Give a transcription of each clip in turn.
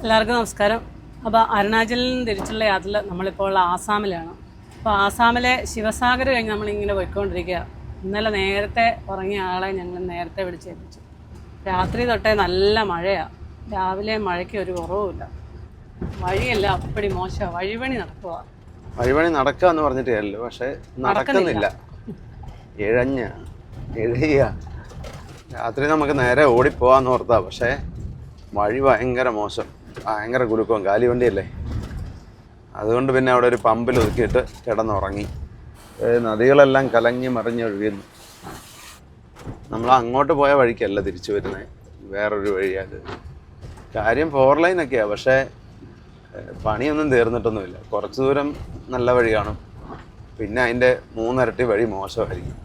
എല്ലാവർക്കും നമസ്കാരം. അപ്പോൾ അരുണാചലിൽ നിന്ന് തിരിച്ചുള്ള യാത്രയിൽ നമ്മളിപ്പോൾ ആസാമിലാണ്. അപ്പോൾ ആസാമിലെ ശിവസാഗർ കഴിഞ്ഞ് നമ്മളിങ്ങനെ പോയിക്കൊണ്ടിരിക്കുക. ഇന്നലെ നേരത്തെ ഉറങ്ങിയ ആളെ ഞങ്ങൾ നേരത്തെ വിളിച്ചേൽപ്പിച്ചു. രാത്രി തൊട്ടേ നല്ല മഴയാണ്. രാവിലെ മഴയ്ക്ക് ഒരു കുറവുമില്ല. വഴിയല്ല അപ്പടി മോശമാണ്. വഴിപണി നടക്കുക. വഴിപണി നടക്കുക എന്ന് പറഞ്ഞിട്ട് അല്ലോ, പക്ഷെ നടക്കുന്നില്ല. എഴയ്യ രാത്രി നമുക്ക് നേരെ ഓടിപ്പോവാന്ന് ഓർത്താ, പക്ഷേ വഴി ഭയങ്കര മോശം, ഭയങ്കര കുലുക്കവും. കാലിവണ്ടിയല്ലേ, അതുകൊണ്ട് പിന്നെ അവിടെ ഒരു പമ്പിൽ ഒതുക്കിയിട്ട് കിടന്നുറങ്ങി. നദികളെല്ലാം കലങ്ങി മറിഞ്ഞൊഴുകുന്നു. നമ്മൾ അങ്ങോട്ട് പോയ വഴിക്കല്ല തിരിച്ചു വരുന്നത്, വേറൊരു വഴിയത്. കാര്യം 4 ലൈനൊക്കെയാണ്, പക്ഷേ പണിയൊന്നും തീർന്നിട്ടൊന്നുമില്ല. കുറച്ച് ദൂരം നല്ല വഴി കാണും, പിന്നെ അതിൻ്റെ 3 ഇരട്ടി വഴി മോശമായിരിക്കും.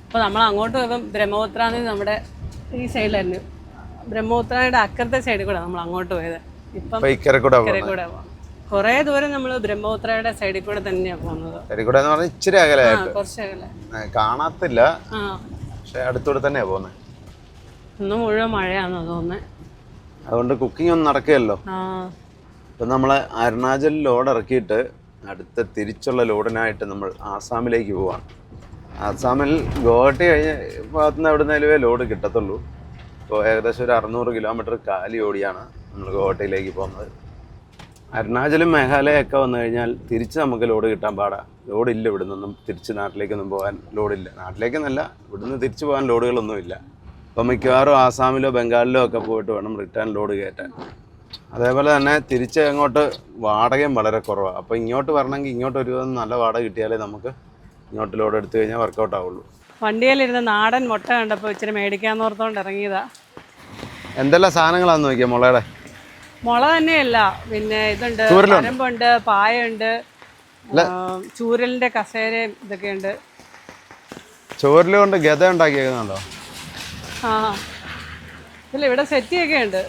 അപ്പോൾ നമ്മൾ അങ്ങോട്ട് പോയപ്പം ബ്രഹ്മപുത്രാന്ന് നമ്മുടെ ഈ സൈഡിലായിരുന്നു. ബ്രഹ്മപുത്രയുടെ അക്കരത്തെ സൈഡിൽ കൂടെ നമ്മൾ അങ്ങോട്ട് പോയത്. ഇപ്പം ഇക്കരെ കൂടെ പോകാം. കുറേ ദൂരം നമ്മൾ ബ്രഹ്മപുത്രയുടെ സൈഡിൽ കൂടെ തന്നെയാണ് പോകുന്നത്. ഇച്ചിരി അകലായിട്ട്, കുറച്ച് അകലെ കാണത്തില്ല, പക്ഷെ അടുത്തൂടെ തന്നെയാണ് പോകുന്നത്. ഇന്ന് മുഴുവൻ മഴയാണെന്ന് തോന്നുന്നത്. അതുകൊണ്ട് കുക്കിംഗ് ഒന്നും നടക്കുകയല്ലോ. ഇപ്പം നമ്മൾ അരുണാചലിൽ ലോഡ് ഇറക്കിയിട്ട് അടുത്ത തിരിച്ചുള്ള ലോഡിനായിട്ട് നമ്മൾ ആസാമിലേക്ക് പോവാണ്. ആസാമിൽ ഗോഹട്ടി കഴിഞ്ഞ ഭാഗത്തുനിന്ന് എവിടെ നിന്നേ ലോഡ് കിട്ടത്തുള്ളൂ. ഇപ്പോൾ ഏകദേശം ഒരു 600 കിലോമീറ്റർ കാലി ഓടിയാണ് നമ്മൾ ഗോഹട്ടിയിലേക്ക് പോകുന്നത്. അരുണാചലും മേഘാലയൊക്കെ വന്നു കഴിഞ്ഞാൽ തിരിച്ച് നമുക്ക് ലോഡ് കിട്ടാൻ പാടാണ്. ലോഡില്ല, ഇവിടെ നിന്നൊന്നും തിരിച്ച് നാട്ടിലേക്കൊന്നും പോകാൻ ലോഡില്ല. നാട്ടിലേക്കെന്നല്ല, ഇവിടുന്ന് തിരിച്ചു പോകാൻ ലോഡുകളൊന്നുമില്ല. അപ്പം മിക്കവാറും ആസാമിലോ ബംഗാളിലോ ഒക്കെ പോയിട്ട് വേണം റിട്ടേൺ ലോഡ് കയറ്റാൻ. അതേപോലെ തന്നെ തിരിച്ച് അങ്ങോട്ട് വാടകയും വളരെ കുറവാണ്. അപ്പോൾ ഇങ്ങോട്ട് വരണമെങ്കിൽ ഇങ്ങോട്ട് ഒരു നല്ല വാടക കിട്ടിയാലേ നമുക്ക് ഇങ്ങോട്ട് ലോഡ് എടുത്തു കഴിഞ്ഞാൽ വർക്കൗട്ട് ആവുള്ളൂ. വണ്ടിയിലിരുന്ന് നാടൻ മുട്ട കണ്ടപ്പോൾ ഇച്ചിരി മേടിക്കാന്ന് ഓർത്തോണ്ട് ഇറങ്ങിയതാ. എന്തെല്ലാം സാധനങ്ങളാന്ന് നോക്കിയാൽ മുളയുടെ? മുള തന്നെയല്ല, പിന്നെ ഇതുണ്ട്, പരമ്പുണ്ട്, പായുണ്ട്, ചൂരലിന്റെ കസേരയും ഇതൊക്കെയുണ്ട്. ചൂരല് കൊണ്ട് ഗത ഉണ്ടാക്കിയേക്കുന്നുണ്ടോ? ആ ഇല്ല, ഇവിടെ സെറ്റിയൊക്കെ ഉണ്ട്.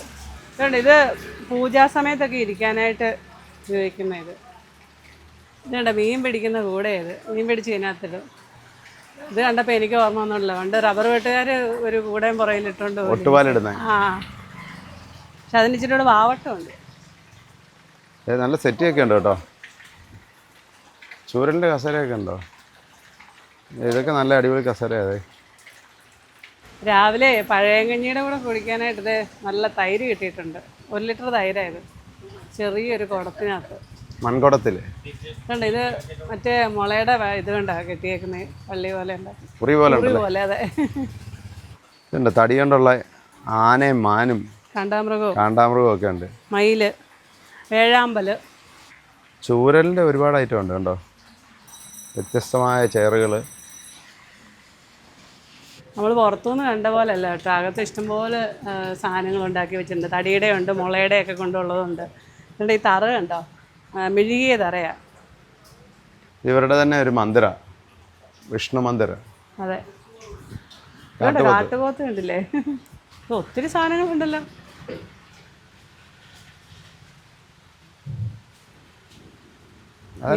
ഇത് പൂജാ സമയത്തൊക്കെ ഇരിക്കാനായിട്ട് ഉപയോഗിക്കുന്ന ഇതുണ്ട്. മീൻ പിടിക്കുന്ന കൂടെ മീൻ പിടിച്ച് ഇതിനകത്തിടും. ഇത് കണ്ടപ്പോൾ എനിക്ക് ഓർമ്മ ഒന്നുമില്ല. പണ്ട് റബ്ബർ വെട്ടുകാർ ഒരു കൂടെയും പുറയിലിട്ടുണ്ട്. ആ, പക്ഷെ അതിന് ഇച്ചിരി വാവട്ടമുണ്ട്. നല്ല സെറ്റിയൊക്കെ ഉണ്ട് കേട്ടോ. ചൂരലിൻ്റെ കസേരയൊക്കെ ഉണ്ടോ? ഇതൊക്കെ നല്ല അടിപൊളി കസേര. അതെ, രാവിലെ പഴയങ്കഞ്ഞിയുടെ കൂടെ കുടിക്കാനായിട്ട് നല്ല തൈര് കിട്ടിയിട്ടുണ്ട്. 1 ലിറ്റർ തൈരായത്, ചെറിയൊരു കുടത്തിനകത്ത്, മൺകുടത്തിൽ. കണ്ട, ഇത് മറ്റേ മുളയുടെ ഇത് കണ്ടാ കെട്ടിയേക്കുന്നത്, പള്ളി പോലെ പോലെ. അതെ, ഇതുണ്ട് തടി കൊണ്ടുള്ള ആനയും മാനും കാണ്ടാമൃഗവും ഒക്കെ ഉണ്ട്. മയില്, വേഴാമ്പല്. ചൂരലിൻ്റെ ഒരുപാട് ഐറ്റം ഉണ്ട് കണ്ടോ, വ്യത്യസ്തമായ ചെയറുകൾ. നമ്മൾ പുറത്തുനിന്ന് കണ്ട പോലെ അല്ല കേട്ടോ, അകത്ത് ഇഷ്ടംപോലെ സാധനങ്ങൾ ഉണ്ടാക്കി വെച്ചിട്ടുണ്ട്. തടിയുടെ ഉണ്ട്, മുളയുടെ ഒക്കെ കൊണ്ടുള്ളതുണ്ട്. എന്നിട്ട് ഈ തറ കണ്ടോ, മെഴുകിയ തറയാണ്. ഇവരുടെ തന്നെ ഒരു മന്ദിര, വിഷ്ണു മന്ദിര. അതെ, കാട്ടുപോത്ത് കണ്ടില്ലേ? ഒത്തിരി സാധനങ്ങളുണ്ടല്ലോ.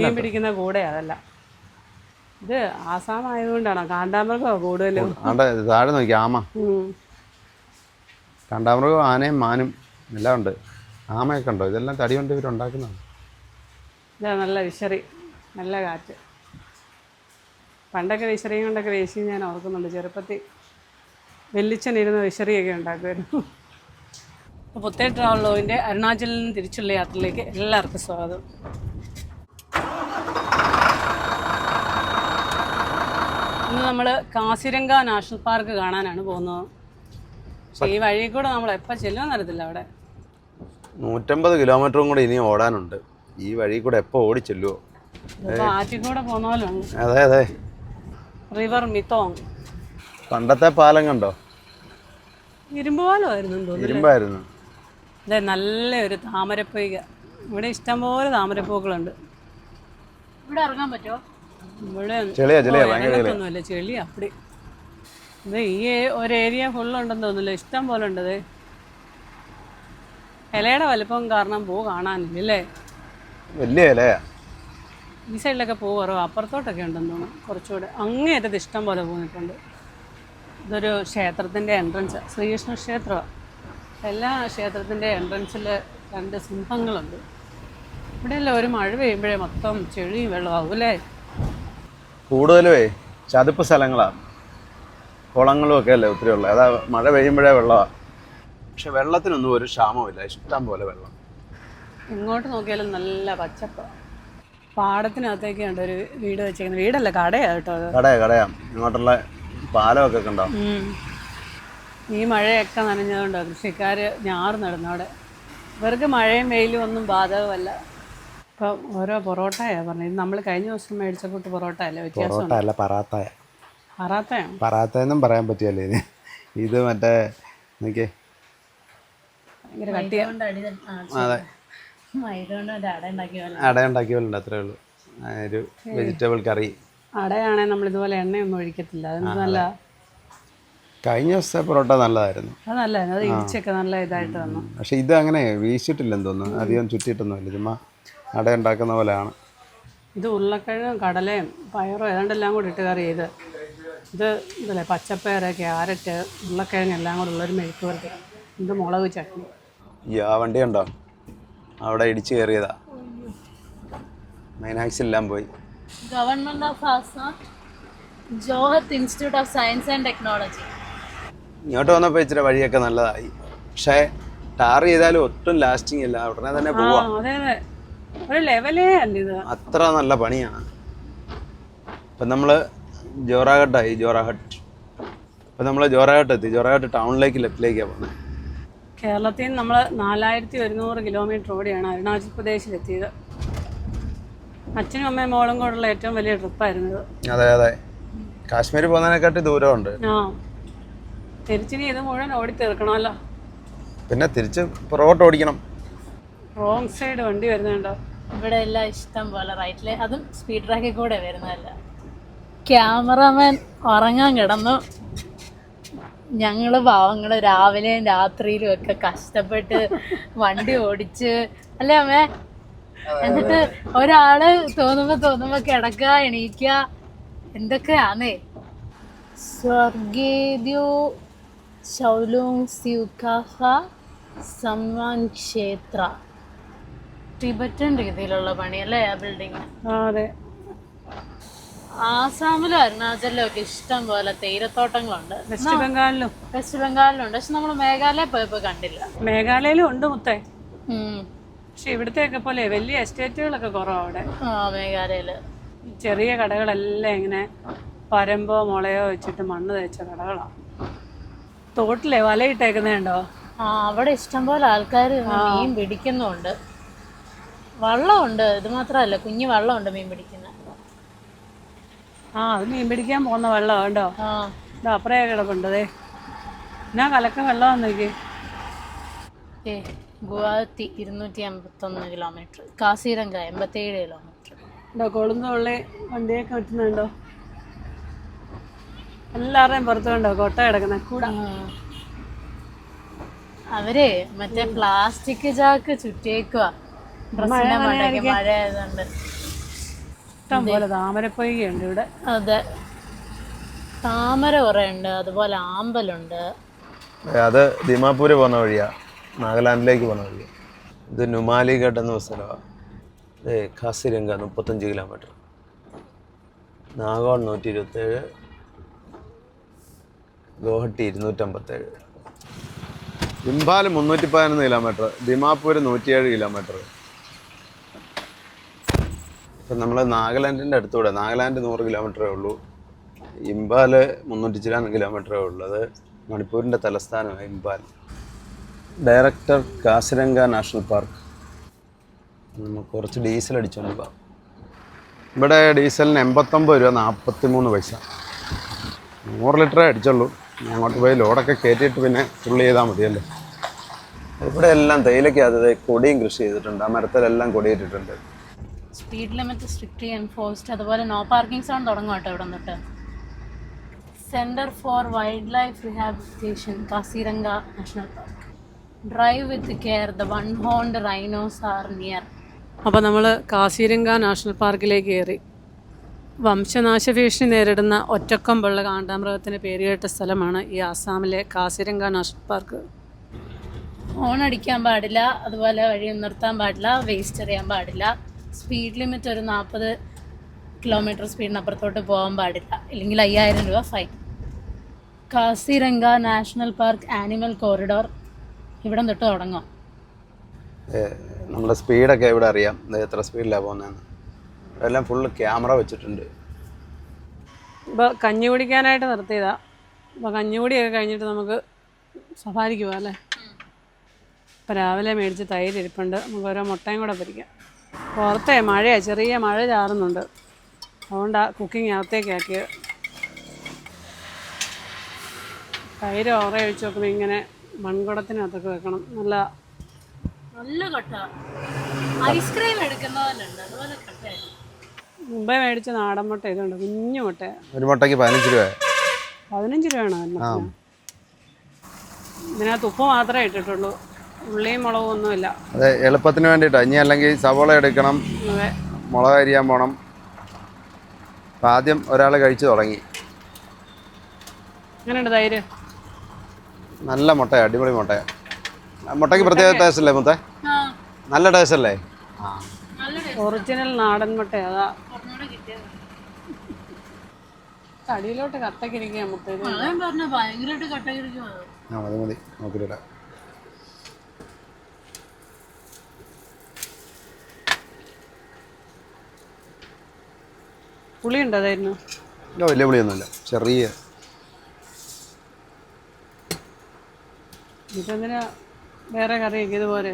മീൻ പിടിക്കുന്ന കൂടെ അതല്ല, ഇത് ആസാം ആയതുകൊണ്ടാണോ കാണ്ടാമൃഗമോ കൂടുതലും? താഴെ നോക്കി, ആമ, കാണ്ടാമൃഗവും ആനയും മാനും എല്ലാം ഉണ്ട്. ആമയൊക്കെ ഉണ്ടോ? ഇതെല്ലാം തടി കൊണ്ട് ഇവരുണ്ടാക്കുന്നതാണ്. ഇതാ നല്ല വിശറി, നല്ല കാറ്റ്. പണ്ടൊക്കെ വിശറിയും കൊണ്ടൊക്കെ വീശി ഞാൻ ഓർക്കുന്നുണ്ട്. ചെറുപ്പത്തിൽ വെല്ലിച്ചനിരുന്ന വിശറിയൊക്കെ ഉണ്ടാക്കുമായിരുന്നു. അപ്പോൾ പുത്തേ ട്രാവലോവിൻ്റെ അരുണാചലിൽ നിന്ന് തിരിച്ചുള്ള യാത്രയിലേക്ക് എല്ലാവർക്കും സ്വാഗതം. ഇന്ന് നമ്മൾ കാസിരംഗ നാഷണൽ പാർക്ക് കാണാനാണ് പോകുന്നത്. പക്ഷേ ഈ വഴി കൂടെ നമ്മൾ എപ്പോൾ ചെല്ലുമെന്ന് അറിയത്തില്ല. അവിടെ 150 കിലോമീറ്ററും കൂടെ ഇനി ഓടാനുണ്ട്. ഈ വഴി കൂടെ എപ്പോൾ ഓടി ചെല്ലുമോ? ആറ്റിൽ കൂടെ പോകുന്ന പോലെ ഉണ്ട്. അതെ അതെ, റിവർ മിത്തോങ്. പണ്ടത്തെ പാലം കണ്ടോ? ഇരുമ്പ് പാലമായിരുന്നു തോന്നുന്നു. ഇരുമ്പായിരുന്നു. അതെ, നല്ല ഒരു താമരപ്പൊയ്ക. ഇവിടെ ഇഷ്ടംപോലെ താമരപ്പൂക്കളുണ്ട്. ഇവിടെ ഇറങ്ങാൻ പറ്റുമോ? ഇവിടെ ഒന്നുമില്ല, ചെളി അപ്പടി. ഇത് ഈ ഒരു ഏരിയ ഫുള്ളുണ്ടെന്ന് തോന്നില്ല, ഇഷ്ടം പോലെ ഉണ്ട്. അത് ഇലയുടെ വലുപ്പം കാരണം പൂ കാണാനില്ലേ? വലിയ ഇലയാ. ഈ സൈഡിലൊക്കെ പൂ കുറവ്, അപ്പുറത്തോട്ടൊക്കെ ഉണ്ടെന്ന് തോന്നുന്നു. കുറച്ചുകൂടെ അങ്ങേറ്റത്ത് ഇഷ്ടം പോലെ പൂ നിൽക്കുന്നുണ്ട്. ഇതൊരു ക്ഷേത്രത്തിൻ്റെ എൻട്രൻസ്, ശ്രീകൃഷ്ണ ക്ഷേത്രമാണ്. എല്ലാ ക്ഷേത്രത്തിൻ്റെ എൻട്രൻസിൽ 2 സിംഹങ്ങളുണ്ട്. ഇവിടെയല്ല ഒരു മഴ പെയ്യുമ്പോഴേ മൊത്തം ചെളിയും വെള്ളമാകും അല്ലേ? കൂടുതലുമേ ചതുപ്പ് സ്ഥലങ്ങളാണ്, കുളങ്ങളും ഒക്കെ അല്ലേ ഒത്തിരി ഉള്ളത്. അതാ മഴ പെയ്യുമ്പോഴേ വെള്ളമാണ്. പക്ഷെ വെള്ളത്തിനൊന്നും ഒരു ക്ഷാമമില്ല, ഇഷ്ടം പോലെ വെള്ളം. എങ്ങോട്ട് നോക്കിയാലും നല്ല പച്ചപ്പ്. പാടത്തിനകത്തേക്ക് ഉണ്ട് ഒരു വീട് വെച്ചേക്കുന്നത്. വീടല്ല, കടയാണ് കേട്ടോ അത്. കടയാ ഇങ്ങോട്ടുള്ള പാലമൊക്കെ കണ്ടോ? ഈ മഴയൊക്കെ നനഞ്ഞതുകൊണ്ടോ കൃഷിക്കാർ ഞാറ് നടുന്നു അവിടെ. ഇവർക്ക് മഴയും വെയിലും ഒന്നും ബാധകമല്ല. ഇപ്പം ഓരോ പൊറോട്ടയാണ് പറഞ്ഞത്. ഇത് നമ്മൾ കഴിഞ്ഞ ദിവസം മേടിച്ച കൂട്ട് പൊറോട്ട അല്ലേ? വ്യത്യാസം അല്ല, പറാത്തയാണ്. പറാത്തയെന്നും പറയാൻ പറ്റിയല്ലേ ഇത്. ഇത് മറ്റേ നോക്കിയേ, ഭയങ്കര കട്ടിയ. അതെ, അട ഉണ്ടാക്കിയ പോലെ ഉണ്ട്, അത്രേ ഉള്ളൂ. ഒരു വെജിറ്റബിൾ കറി. അടയാണെങ്കിൽ നമ്മൾ ഇതുപോലെ എണ്ണയൊന്നും ഒഴിക്കത്തില്ല. അതെന്ത് നല്ല. കഴിഞ്ഞ ദിവസത്തെ പൊറോട്ട നല്ലതായിരുന്നു. അത് നല്ലതായിരുന്നു. അത് ഇടിച്ചൊക്കെ നല്ല ഇതായിട്ട് വന്നു. പക്ഷെ ഇത് അങ്ങനെ വീശിട്ടില്ലെന്ന് തോന്നുന്നു, അധികം ചുറ്റിയിട്ടൊന്നുമില്ല, ചുമ്മാ അട ഉണ്ടാക്കുന്ന പോലെയാണ്. ഇത് ഉരുളക്കിഴങ്ങും കടലയും പയറും ഏതാണ്ടെല്ലാം കൂടി ഇട്ട് കറി ചെയ്ത്. ഇത് ഇതല്ലേ പച്ചപ്പയർ, ക്യാരറ്റ്, ഉരുളക്കിഴങ്ങ് എല്ലാം കൂടെ ഉള്ളൊരു മെഴുക്ക് വരട്ടി. ഇത് മുളക് ചട്നി. ആ വണ്ടി ഉണ്ടോ അവിടെ ഇടിച്ച് കയറിയതാ, മൈനാക്സ് എല്ലാം പോയി. Government of Assam, Jorhat institute of science and technology. ഇങ്ങോട്ട് വന്നപ്പോൾ ഇച്ചിരി വഴിയൊക്കെ നല്ലതായി. പക്ഷേ ടാർ ചെയ്താലും ഒട്ടും ലാസ്റ്റിംഗ് ഇല്ല, ഉടനെ തന്നെ പോവാ. അതെ അതെ, ഒരു ലെവലേ അല്ല ഇത്. അത്ര നല്ല പണിയാണ്. ഇപ്പം നമ്മൾ ജോറാഘട്ടായി, ഇപ്പം നമ്മൾ ജോറാഘട്ട് എത്തി. ജോറാഘട്ട് ടൗണിലേക്ക് ലെഫ്റ്റിലേക്കാണ് പോകുന്നത്. കേരളത്തിൽ നിന്ന് നമ്മൾ 4100 കിലോമീറ്റർ ഓടിയാണ് അരുണാചൽ പ്രദേശിലെത്തിയത്. അച്ഛനും അമ്മയും മോളും കൂടെയുള്ള ഏറ്റവും വലിയ ട്രിപ്പായിരുന്നു ഇത്. അതെ, കാശ്മീർ പോകുന്നതിനെക്കാട്ടി ദൂരമുണ്ട്. തിരിച്ചിനി ഇത് മുഴുവൻ ഓടി തീർക്കണമല്ലോ. പിന്നെ തിരിച്ച് പുറകോട്ട് ഓടിക്കണം. റോങ് സൈഡ് വണ്ടി വരുന്നുണ്ടോ? ഇവിടെ എല്ലാം ഇഷ്ടം പോലെ റൈറ്റില്, അതും സ്പീഡ് ട്രാക്കിൽ കൂടെ വരുന്നതല്ല. ക്യാമറമാൻ ഉറങ്ങാൻ കിടന്നു. ഞങ്ങൾ പാവങ്ങൾ രാവിലെയും രാത്രിയിലും ഒക്കെ കഷ്ടപ്പെട്ട് വണ്ടി ഓടിച്ച് അല്ലേ അമ്മേ? എന്നിട്ട് ഒരാള് തോന്നുമ്പോ കിടക്കുക, എണീക്കുക, എന്തൊക്കെയാന്നേ. സ്വർഗേദ്യോ ശൗലോങ് സ്യൂക്കാഫ സമ്മാൻ ക്ഷേത്ര, ടിബറ്റൻ രീതിയിലുള്ള പണിയല്ലേ ആ ബിൽഡിങ്. അതെ. ആസാമിലും അരുണാചലിലും ഒക്കെ ഇഷ്ടം പോലെ തേയിലത്തോട്ടങ്ങളുണ്ട്. വെസ്റ്റ് ബംഗാളിലും ഉണ്ട്. പക്ഷെ നമ്മൾ മേഘാലയ പോയപ്പോ കണ്ടില്ല. മേഘാലയയിലും ഉണ്ട് മുത്തേ. പക്ഷെ ഇവിടത്തെയൊക്കെ പോലെ വലിയ എസ്റ്റേറ്റുകളൊക്കെ കുറവാണ് അവിടെ. മേഘാലയയില് ചെറിയ കടകളെല്ലാം ഇങ്ങനെ പരമ്പോ മുളയോ വെച്ചിട്ട് മണ്ണ് തേച്ച കടകളാണ്. തോട്ടിലെ വലയിട്ടേക്കുന്നുണ്ടോ? അവിടെ ഇഷ്ടം പോലെ ആൾക്കാർ മീൻ പിടിക്കുന്നുണ്ട്. വള്ളമുണ്ട്. ഇത് മാത്രമല്ല, കുഞ്ഞു വള്ളമുണ്ട് മീൻ പിടിക്കുന്ന. അത് മീൻ പിടിക്കാൻ പോകുന്ന വെള്ളമാണ് കേട്ടോ. ഇത് അപ്പറേ കിടപ്പുണ്ടതേ. എന്നാ കലക്ക വെള്ളം നോക്കി. Guwahati 251 kilometre, Kaziranga 87 kilometre. കൊളുന്തുള്ളി വണ്ടിയൊക്കെ വെട്ടുന്നുണ്ടോ? എല്ലാവരുടെയും പുറത്ത് കണ്ടോ കൊട്ട കിടക്കുന്ന കൂടെ. അവര് മറ്റേ പ്ലാസ്റ്റിക് ചാക്ക് ചുറ്റേക്കുക. ഡ്രസ്സിന്റെ മണ്ടയ്ക്ക് മഴ ആയതുകൊണ്ട്. ഇഷ്ടം പോലെ താമരപ്പൊയ്കയുണ്ട് ഇവിടെ. അതെ, താമര കുറെ ഉണ്ട്. അതുപോലെ ആമ്പലുണ്ട്. അത് ദിമാപൂര് പോകുന്ന വഴിയാ, നാഗാലാൻഡിലേക്ക് പോകുന്ന വഴിയാ. ഇത് നുമാലിഘട്ട് എന്ന സ്ഥലമാണ്. ഇത് Kaziranga 35 kilometre, Nagaon 127, Guwahati 257, Imphal 311 kilometre, Dimapur 107 kilometre. ഇപ്പം നമ്മൾ നാഗാലാൻഡിൻ്റെ അടുത്തൂടെ, നാഗാലാൻഡ് 100 കിലോമീറ്ററേ ഉള്ളൂ, ഇംഫാൽ 300 കിലോമീറ്ററേ ഉള്ളൂ. അത് മണിപ്പൂരിൻ്റെ തലസ്ഥാനമാണ് Imphal. Director Kaziranga national park. നമുക്ക് കുറച്ച് ഡീസൽ അടിച്ചുകൊണ്ട് പോകാം. ഇവിടെ ഡീസലിന് 89 രൂപ 43 പൈസ. 100 ലിറ്ററേ അടിച്ചുള്ളൂ. അങ്ങോട്ട് പോയി ലോഡൊക്കെ കയറ്റിയിട്ട് പിന്നെ ഫുള്ള് ചെയ്താൽ മതിയല്ലോ. ഇവിടെ എല്ലാം തേയിലയ്ക്കകത്ത് കൊടിയും കൃഷി ചെയ്തിട്ടുണ്ട്. ആ മരത്തിലെല്ലാം കൊടിയിട്ടിട്ടുണ്ട്. Speed limit strictly enforced. അതുപോലെ നോ പാർക്കിംഗ് സോൺ തുടങ്ങും കേട്ടോ ഇവിടെ നിന്നിട്ട്. Centre for wildlife rehabilitation, Kaziranga national park. Drive with care, the one horned rhinos are near. അപ്പോൾ നമ്മൾ കാസിരംഗ നാഷണൽ പാർക്കിലേക്ക് കയറി. വംശനാശ ഭീഷണി നേരിടുന്ന ഒറ്റക്കൊമ്പുള്ള കാണ്ടാമൃഗത്തിന് പേരുകേട്ട സ്ഥലമാണ് ഈ ആസാമിലെ കാസിരംഗ നാഷണൽ പാർക്ക്. ഹോൺ അടിക്കാൻ പാടില്ല, അതുപോലെ വഴി നിർത്താൻ പാടില്ല, വേസ്റ്റ് എറിയാൻ പാടില്ല, സ്പീഡ് ലിമിറ്റ് ഒരു 40 കിലോമീറ്റർ സ്പീഡിനപ്പുറത്തോട്ട് പോകാൻ പാടില്ല, ഇല്ലെങ്കിൽ 5000 രൂപ fine. Kaziranga national park animal corridor ഇവിടം തൊട്ട് തുടങ്ങും. നമ്മുടെ സ്പീഡൊക്കെ ഇവിടെ അറിയാം, എത്ര സ്പീഡിലാണ് പോകുന്നതെന്ന്. എല്ലാം ഫുള്ള് ക്യാമറ വെച്ചിട്ടുണ്ട്. ഇപ്പോൾ കഞ്ഞി കുടിക്കാനായിട്ട് നിർത്തിയതാ. അപ്പോൾ കഞ്ഞികുടിയൊക്കെ കഴിഞ്ഞിട്ട് നമുക്ക് സഫാരിക്ക് പോകാം അല്ലേ. ഇപ്പോൾ രാവിലെ മേടിച്ച് തൈര് ഇരിപ്പുണ്ട്, നമുക്ക് ഓരോ മുട്ടയും കൂടെ പൊരിക്കാം. പുറത്തെ മഴയാണ്, ചെറിയ മഴ ചാറുന്നുണ്ട്, അതുകൊണ്ടാണ് കുക്കിംഗ് അകത്തേക്കാക്കിയത്. തൈര് ഓറ ഒഴിച്ച് നോക്കുമ്പോൾ ഇങ്ങനെ മൺകുടത്തിനകത്തൊക്കെ വെക്കണം. നല്ല നല്ല കട്ട ഐസ്ക്രീം എടുക്കുന്നവരുണ്ട്, അതുപോലെ കട്ടയായി. മുമ്പേ മേടിച്ച നാടൻ മുട്ട ഇതുണ്ട്, കുഞ്ഞു മുട്ട. ഒരു മുട്ടയ്ക്ക് 15 രൂപ. 15 രൂപയാണോ? ഇതിനകത്ത് ഉപ്പ് മാത്രമേ ഇട്ടിട്ടുള്ളൂ, ഉള്ളിയും മുളകും ഒന്നുമില്ല. അതെ, എളുപ്പത്തിന് വേണ്ടിയിട്ടാണ്. ഇനി അല്ലെങ്കിൽ സവോള എടുക്കണം, അതെ, മുളക് അരിയാൻ പോകണം. അപ്പം ആദ്യം ഒരാൾ കഴിച്ചു തുടങ്ങി. എങ്ങനെയുണ്ട് തൈര്? നല്ല മുട്ടയാണ്, അടിപൊളി മുട്ടയാണ്. മുട്ടയ്ക്ക് പ്രത്യേക ടേസ്റ്റ് അല്ലേ മുത്തേ? നല്ല ടേസ്റ്റ് അല്ലേ? ഒറിജിനൽ നാടൻ മുട്ട. അതാ കടിയിലോട്ട് കട്ടക്കിരിക്കുക മുട്ട. ഭയങ്കരമായിട്ട് കട്ടക്കിരിക്കുക. മതി മതി, നോക്കിയില്ല. പുളിയുണ്ടോ അതായിരുന്നു? ഇല്ല, വലിയ പുളിയൊന്നുമില്ല, ചെറിയ. ഇതെന്തിനാ വേറെ കറിയൊക്കെ ഇതുപോലെ?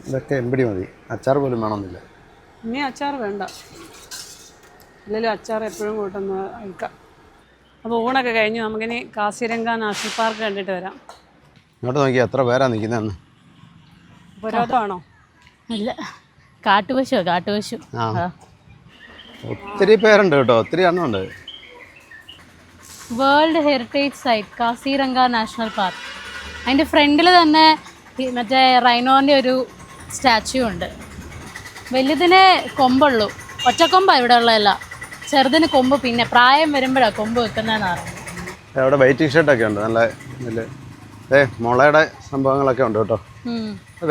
ഇതൊക്കെ എമ്പടി മതി, അച്ചാർ പോലും വേണമെന്നില്ല. ഇനി അച്ചാർ വേണ്ട, ഇല്ലെങ്കിലും അച്ചാർ എപ്പോഴും കൂട്ടുന്ന അയക്കാം. അപ്പോൾ ഊണൊക്കെ കഴിഞ്ഞ് നമുക്കിനി കാസിരംഗ നാഷണൽ പാർക്ക് കണ്ടിട്ട് വരാം. ഇങ്ങോട്ട് നോക്കിയാൽ എത്ര പേരാ നിൽക്കുന്നതെന്ന്. പുരോധമാണോ? അല്ല, കാട്ടുപശു. കാട്ടുപശു. ആ, ഒത്തിരി പേരുണ്ട് കേട്ടോ, ഒത്തിരി എണ്ണമുണ്ട്. World heritage site Kaziranga national park. അതിൻ്റെ ഫ്രണ്ടിൽ തന്നെ മറ്റേ റൈനോൻ്റെ ഒരു സ്റ്റാച്യു ഉണ്ട്. വലുതിന് കൊമ്പുള്ളൂ, ഒറ്റക്കൊമ്പാണ് ഇവിടെ ഉള്ളതല്ല. ചെറുതിന് കൊമ്പ് പിന്നെ പ്രായം വരുമ്പോഴാണ് കൊമ്പ് വെക്കുന്നതെന്ന് പറയുന്നത്. അവിടെ വെയിറ്റിംഗ് ഷെഡൊക്കെ ഉണ്ട്, നല്ല മുളയുടെ സംഭവങ്ങളൊക്കെ ഉണ്ട് കേട്ടോ.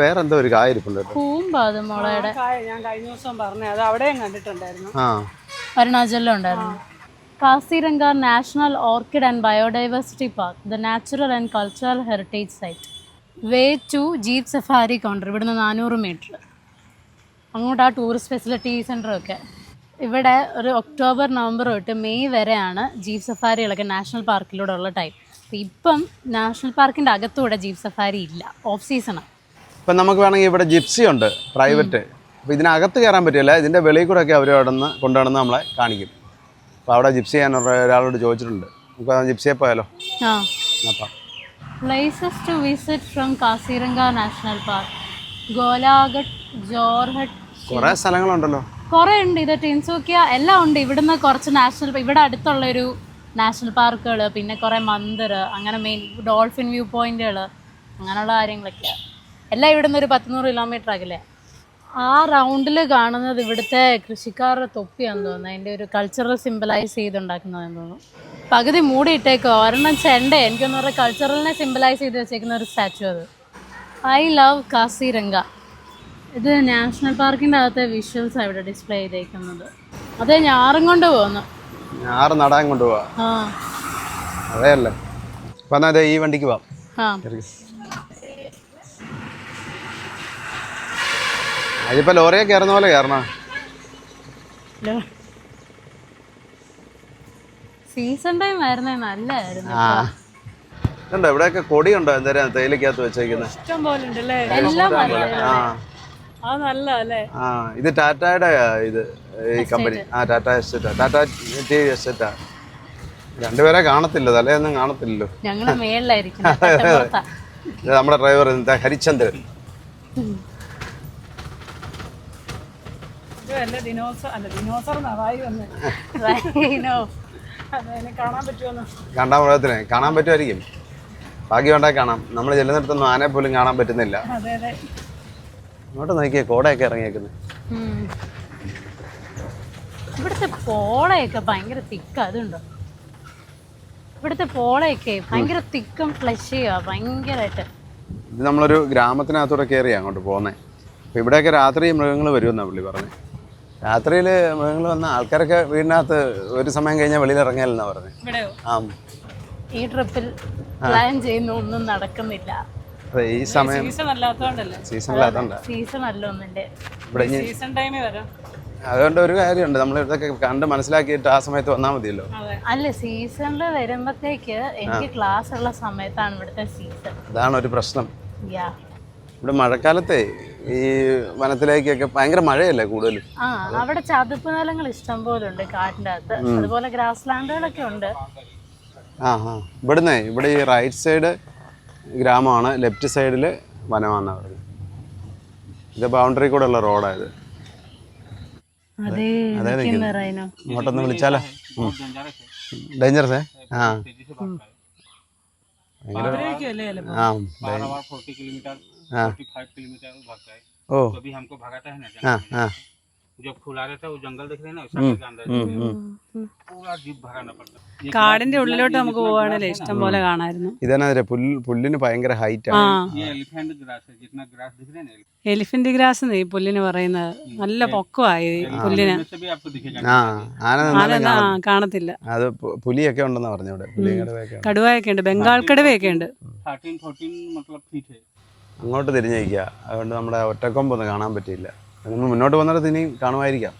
വേറെ എന്തോ ഒരു കായ ഇരിപ്പുണ്ട് കേട്ടോ. കൂമ്പാ അത് മുളയുടെ. ഞാൻ കഴിഞ്ഞ ദിവസം പറഞ്ഞത് അത് അവിടെയും കണ്ടിട്ടുണ്ടായിരുന്നു. ആ, അരുണാചലിലും ഉണ്ടായിരുന്നു. Kaziranga national orchid and biodiversity park, the natural and cultural heritage site. Way to jeep safari counter. ഇവിടുന്ന് 400 മീറ്റർ അങ്ങോട്ട് ആ ടൂറിസ്റ്റ് ഫെസിലിറ്റി സെൻ്ററൊക്കെ. ഇവിടെ ഒരു ഒക്ടോബർ നവംബർ തൊട്ട് മെയ് വരെയാണ് ജീപ്പ് സഫാരികളൊക്കെ നാഷണൽ പാർക്കിലൂടെ ഉള്ള ടൈം. അപ്പം ഇപ്പം നാഷണൽ പാർക്കിൻ്റെ അകത്തൂടെ ജീപ്പ് സഫാരി ഇല്ല, ഓഫ് സീസണാണ്. ഇപ്പം നമുക്ക് വേണമെങ്കിൽ ഇവിടെ ജിപ്സി ഉണ്ട്, പ്രൈവറ്റ്. അപ്പോൾ ഇതിനകത്ത് കയറാൻ പറ്റില്ല, ഇതിൻ്റെ വെളിയിൽ കൂടെ ഒക്കെ അവർ അവിടെ നിന്ന് കൊണ്ടുവന്ന് നമ്മളെ കാണിക്കും. അപ്പോൾ അവിടെ ജിപ്സി ചെയ്യാൻ ഒരാളോട് ചോദിച്ചിട്ടുണ്ട്, നമുക്ക് ആ ജിപ്സിയെ പോയാലോ? ആ, അപ്പം places to visit from Kaziranga national park. Golaghat, Jorhat, കുറേ സ്ഥലങ്ങളുണ്ടല്ലോ. കുറേ ഉണ്ട്. ഇത് ടിൻസൂക്കിയ എല്ലാം ഉണ്ട്. ഇവിടുന്ന് കുറച്ച് ഇവിടെ അടുത്തുള്ളൊരു നാഷണൽ പാർക്കുകൾ, പിന്നെ കുറേ മന്ദിർ, അങ്ങനെ മെയിൻ ഡോൾഫിൻ വ്യൂ പോയിന്റുകൾ, അങ്ങനെയുള്ള കാര്യങ്ങളൊക്കെയാണ്. എല്ലാം ഇവിടുന്ന് ഒരു 100 കിലോമീറ്റർ ആകില്ലേ. ആ റൗണ്ടിൽ കാണുന്നത് ഇവിടുത്തെ കൃഷിക്കാരുടെ തൊപ്പിയാണെന്ന് തോന്നുന്നു. അതിൻ്റെ ഒരു കൾച്ചറൽ സിംബലൈസ് ചെയ്തുണ്ടാക്കുന്നതെന്ന് തോന്നുന്നു. പകുതി മൂടിയിട്ടേക്കോ, ഒരെണ്ണം ചെണ്ട. എനിക്കൊന്ന് പറഞ്ഞാൽ കൾച്ചറലിനെ സിംബലൈസ് ചെയ്ത് വെച്ചേക്കുന്ന ഒരു സ്റ്റാച്ചു അത്. I love Kaziranga. ഇത് നാഷണൽ പാർക്കിൻ്റെ അകത്തെ വിഷ്വൽസാണ് ഇവിടെ ഡിസ്പ്ലേ ചെയ്തേക്കുന്നത്. അതേ ഞാറും കൊണ്ട് പോകുന്നു. ഞാറ് നടാൻ കൊണ്ടുപോവാ. ആ, അതേ അല്ലേ. അപ്പം എന്നാൽ അതെ, ഈ വണ്ടിക്ക് പോവാം. ആ, അതിപ്പോൾ ലോറിയെ കയറുന്ന പോലെ കയറണം. സീസൺ ടൈം ആയിരുന്നേ നല്ലായിരുന്നു. ആ, ഉണ്ടോ ഇവിടെയൊക്കെ കൊടിയുണ്ടോ എന്തായാലും തേയിലക്കകത്ത് വെച്ചേക്കുന്നത്? ഇഷ്ടം പോലെ ഉണ്ടല്ലേ. എല്ലാം ആ, അത് നല്ല അല്ലേ. ആ, ഇത് ടാറ്റയുടെ ഇത് ഈ കമ്പനി. ആ, ടാറ്റ എസ്റ്റേറ്റാ, ടാറ്റ ടി എസ്റ്റേറ്റാ. രണ്ടുപേരെ കാണത്തില്ല, തലേയൊന്നും കാണത്തില്ലല്ലോ. ഞങ്ങള് മേളിലായിരിക്കും. ഇത് നമ്മുടെ ഡ്രൈവർ ഹരിചന്ദ്രൻ. ഇതല്ല ദിനോസർ നവായി വന്ന് കാണാൻ പറ്റുമെന്ന്. കാണാൻ പറ്റുമായിരിക്കും, ഭാഗ്യമുണ്ടായി കാണാം. നമ്മൾ ചെല്ലുന്നിടത്തൊന്നും ആനയെ പോലും കാണാൻ പറ്റുന്നില്ല. അതെ അതെ. ഇങ്ങോട്ട് നോക്കിയേ, കോടയൊക്കെ ഇറങ്ങിയേക്കുന്നത്. ഇവിടുത്തെ പോളയൊക്കെ ഭയങ്കര തിക്ക. അതുണ്ടോ ഇവിടുത്തെ പോളയൊക്കെ ഭയങ്കര തിക്കും ഫ്ലഷ് ചെയ്യുക ഭയങ്കരമായിട്ട്. ഇത് നമ്മളൊരു ഗ്രാമത്തിനകത്തൂടെ കയറിയാണ് അങ്ങോട്ട് പോകുന്നത്. അപ്പോൾ ഇവിടെയൊക്കെ രാത്രി മൃഗങ്ങൾ വരുമെന്നാണ് പുള്ളി പറഞ്ഞത്. രാത്രിയിൽ മൃഗങ്ങൾ വന്ന ആൾക്കാരൊക്കെ വീടിനകത്ത് ഒരു സമയം കഴിഞ്ഞാൽ വെളിയിൽ ഇറങ്ങിയാലെന്നാണ് പറഞ്ഞത്. ആ, ഈ ട്രിപ്പിൽ പ്ലാൻ ചെയ്യുന്ന ഒന്നും നടക്കുന്നില്ല. അതെ, ഈ സമയം സീസൺ അല്ലാത്തതുകൊണ്ടല്ലേ? സീസണിലാത്തണ്ട സീസൺ അല്ല ഒന്നിന്റെ. ഇവിടെ സീസൺ ടൈമിൽ വരാം. അതുകൊണ്ട് ഒരു കാര്യമുണ്ട്, നമ്മൾ ഇതൊക്കെ കണ്ട് മനസ്സിലാക്കിയിട്ട് ആ സമയത്ത് വന്നാൽ മതിയല്ലോ. അല്ല, സീസണിൽ വരുമ്പോഴത്തേക്ക് എനിക്ക് ക്ലാസ് ഉള്ള സമയത്താണ് ഇവിടുത്തെ സീസൺ. അതാണ് ഒരു പ്രശ്നം. യാ, ഇവിടെ മഴക്കാലത്തെ ഈ വനത്തിലേക്കൊക്കെ ഭയങ്കര മഴയല്ലേ കൂടുതലും. ആ, അവിടെ ചതുപ്പ് നിലങ്ങൾ ഇഷ്ടം പോലെ ഉണ്ട് കാട്ടിൻ്റെ അകത്ത്. അതുപോലെ ഗ്രാസ് ലാൻഡുകളൊക്കെ ഉണ്ട്. ഇവിടെ ഈ റൈറ്റ് സൈഡ് ഗ്രാമമാണ്, ലെഫ്റ്റ് സൈഡിൽ വനമാണെന്നാണ് പറയുന്നത്. ഇത് ബൗണ്ടറി കൂടെ ഉള്ള റോഡായത്. അതെ, ഇങ്ങോട്ടൊന്ന് വിളിച്ചാലോ? ഡേഞ്ചറസേ? ആ, ओ तो अभी हमको भगाता है ना जंगल जो खुला रहता है वो जंगल देख रहे हैं ना उसके अंदर पूरा जीप भगाना पड़ता है. കാടിന്റെ ഉള്ളിലോട്ട് നമുക്ക് പോവാണല്ലേ ഇഷ്ടം പോലെ കാണായിരുന്നു. ഇതെന്നാ പുല്ലിന് ഭയങ്കര ഹൈറ്റ് ആണ്. ये एलिफेंट ग्रास है, जितना ग्रास दिख रहे हैं ना എലിഫന്റ് ഗ്രാസ് ഈ പുല്ലിന് പറയുന്നത്. നല്ല പൊക്കമായി പുല്ലിന്. से भी आपको दिखेगा. ആന കാണത്തില്ല. അത് പുലിയൊക്കെ ഉണ്ടെന്ന് പറഞ്ഞു ഇവിടെ. പുലികടുവയൊക്കെ കടുവയൊക്കെ ഉണ്ട്, ബംഗാൾ കടുവയൊക്കെ ഉണ്ട്. 13-14 मतलब फीट है. അങ്ങോട്ട് തിരിഞ്ഞിരിക്കുക. അതുകൊണ്ട് നമ്മുടെ ഒറ്റക്കൊമ്പൊന്നും കാണാൻ പറ്റിയില്ല. നമ്മൾ മുന്നോട്ട് വന്നിട്ട് ഇനിയും കാണുമായിരിക്കാം.